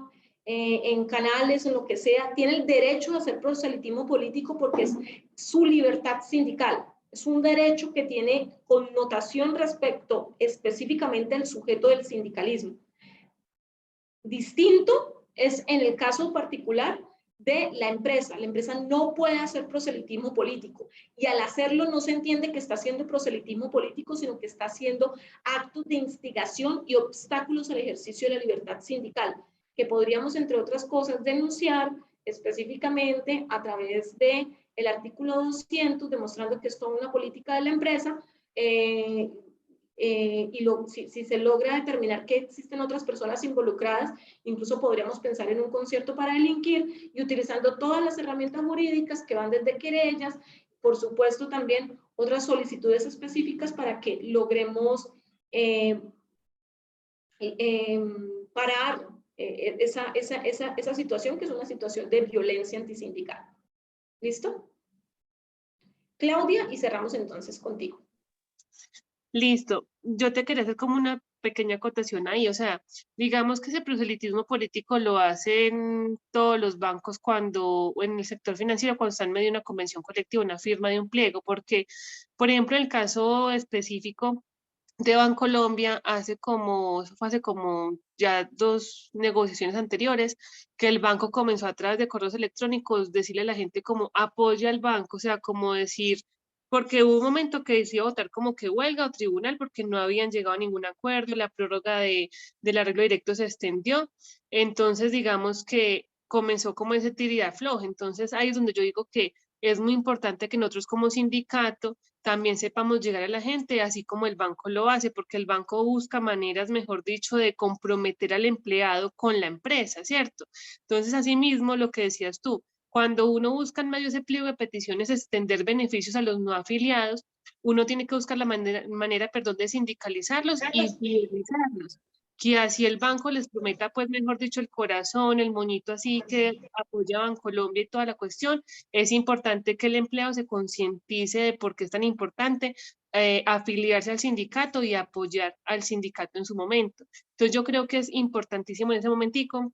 en canales, en lo que sea. Tiene el derecho de hacer proselitismo político porque es su libertad sindical. Es un derecho que tiene connotación respecto específicamente al sujeto del sindicalismo. Distinto es en el caso particular de la empresa. La empresa no puede hacer proselitismo político y al hacerlo no se entiende que está haciendo proselitismo político, sino que está haciendo actos de instigación y obstáculos al ejercicio de la libertad sindical, que podríamos, entre otras cosas, denunciar específicamente a través de el artículo 200, demostrando que es toda una política de la empresa, si se logra determinar que existen otras personas involucradas, incluso podríamos pensar en un concierto para delinquir y utilizando todas las herramientas jurídicas que van desde querellas, por supuesto también otras solicitudes específicas para que logremos parar esa situación, que es una situación de violencia antisindical. ¿Listo? Claudia, y cerramos entonces contigo. Listo. Yo te quería hacer como una pequeña acotación ahí. O sea, digamos que ese proselitismo político lo hacen todos los bancos cuando, o en el sector financiero, cuando están en medio de una convención colectiva, una firma de un pliego, porque, por ejemplo, en el caso específico de Bancolombia, fue hace como ya 2 negociaciones anteriores, que el banco comenzó a través de correos electrónicos decirle a la gente como apoya al banco, o sea, como decir, porque hubo un momento que decidió votar como que huelga o tribunal porque no habían llegado a ningún acuerdo, la prórroga del arreglo directo se extendió, entonces digamos que comenzó como ese tira y afloje. Entonces ahí es donde yo digo que es muy importante que nosotros como sindicato también sepamos llegar a la gente, así como el banco lo hace, porque el banco busca maneras, mejor dicho, de comprometer al empleado con la empresa, ¿cierto? Entonces, asimismo, lo que decías tú, cuando uno busca en medio de ese pliego de peticiones extender beneficios a los no afiliados, uno tiene que buscar la manera de sindicalizarlos y fidelizarlos. Que así el banco les prometa, pues mejor dicho, el corazón, el moñito así que apoya a Bancolombia y toda la cuestión, es importante que el empleado se concientice de por qué es tan importante afiliarse al sindicato y apoyar al sindicato en su momento. Entonces yo creo que es importantísimo en ese momentico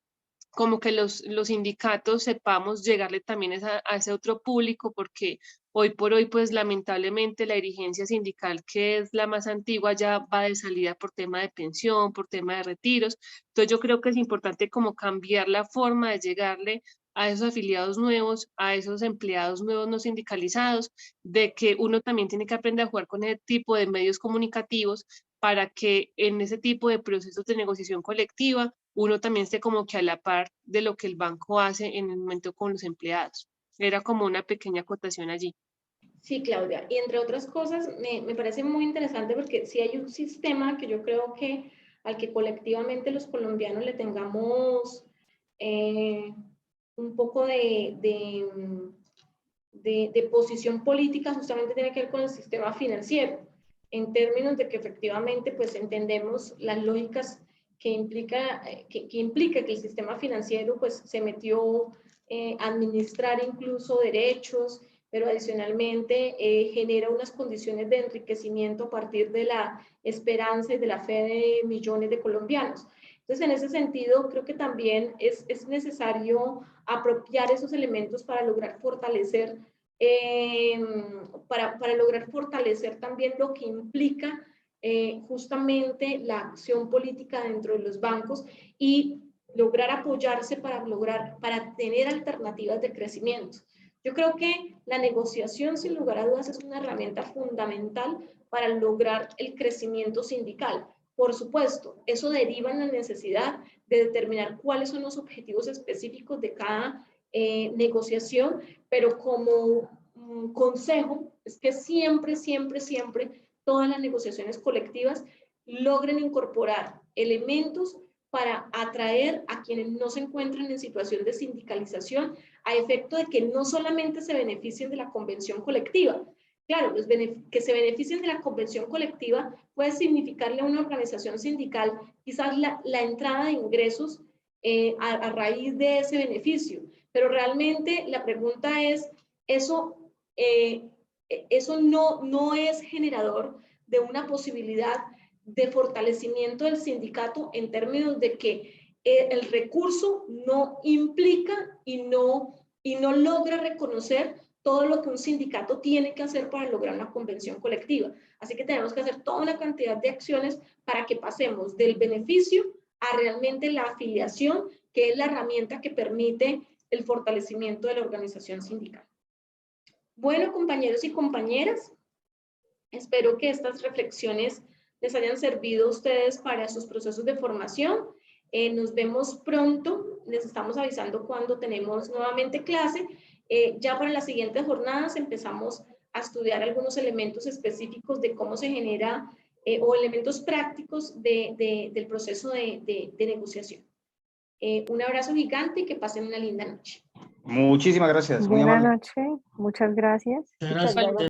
como que los sindicatos sepamos llegarle también a ese otro público, porque hoy por hoy, pues lamentablemente la dirigencia sindical, que es la más antigua, ya va de salida por tema de pensión, por tema de retiros. Entonces yo creo que es importante como cambiar la forma de llegarle a esos afiliados nuevos, a esos empleados nuevos no sindicalizados, de que uno también tiene que aprender a jugar con ese tipo de medios comunicativos para que en ese tipo de procesos de negociación colectiva uno también esté como que a la par de lo que el banco hace en el momento con los empleados. Era como una pequeña acotación allí. Sí, Claudia, y entre otras cosas, me parece muy interesante porque si hay un sistema que yo creo que al que colectivamente los colombianos le tengamos un poco de posición política, justamente tiene que ver con el sistema financiero, en términos de que efectivamente pues entendemos las lógicas que implica que el sistema financiero pues se metió a administrar incluso derechos, pero adicionalmente genera unas condiciones de enriquecimiento a partir de la esperanza y de la fe de millones de colombianos. Entonces, en ese sentido, creo que también es necesario apropiar esos elementos para lograr fortalecer, para lograr fortalecer también lo que implica justamente la acción política dentro de los bancos y lograr apoyarse para tener alternativas de crecimiento. Yo creo que la negociación, sin lugar a dudas, es una herramienta fundamental para lograr el crecimiento sindical. Por supuesto, eso deriva en la necesidad de determinar cuáles son los objetivos específicos de cada negociación, pero como consejo es que siempre todas las negociaciones colectivas logren incorporar elementos para atraer a quienes no se encuentran en situación de sindicalización, a efecto de que no solamente se beneficien de la convención colectiva. Claro, que se beneficien de la convención colectiva puede significarle a una organización sindical quizás la entrada de ingresos a raíz de ese beneficio, pero realmente la pregunta es, eso no es generador de una posibilidad de fortalecimiento del sindicato en términos de que el recurso no implica y no logra reconocer todo lo que un sindicato tiene que hacer para lograr una convención colectiva. Así que tenemos que hacer toda una cantidad de acciones para que pasemos del beneficio a realmente la afiliación, que es la herramienta que permite el fortalecimiento de la organización sindical. Bueno, compañeros y compañeras, espero que estas reflexiones les hayan servido a ustedes para sus procesos de formación. Nos vemos pronto, les estamos avisando cuando tenemos nuevamente clase. Ya para las siguientes jornadas empezamos a estudiar algunos elementos específicos de cómo se genera o elementos prácticos del proceso de negociación. Un abrazo gigante y que pasen una linda noche. Muchísimas gracias. Muy Buenas amable. noches, muchas gracias. Muchas gracias.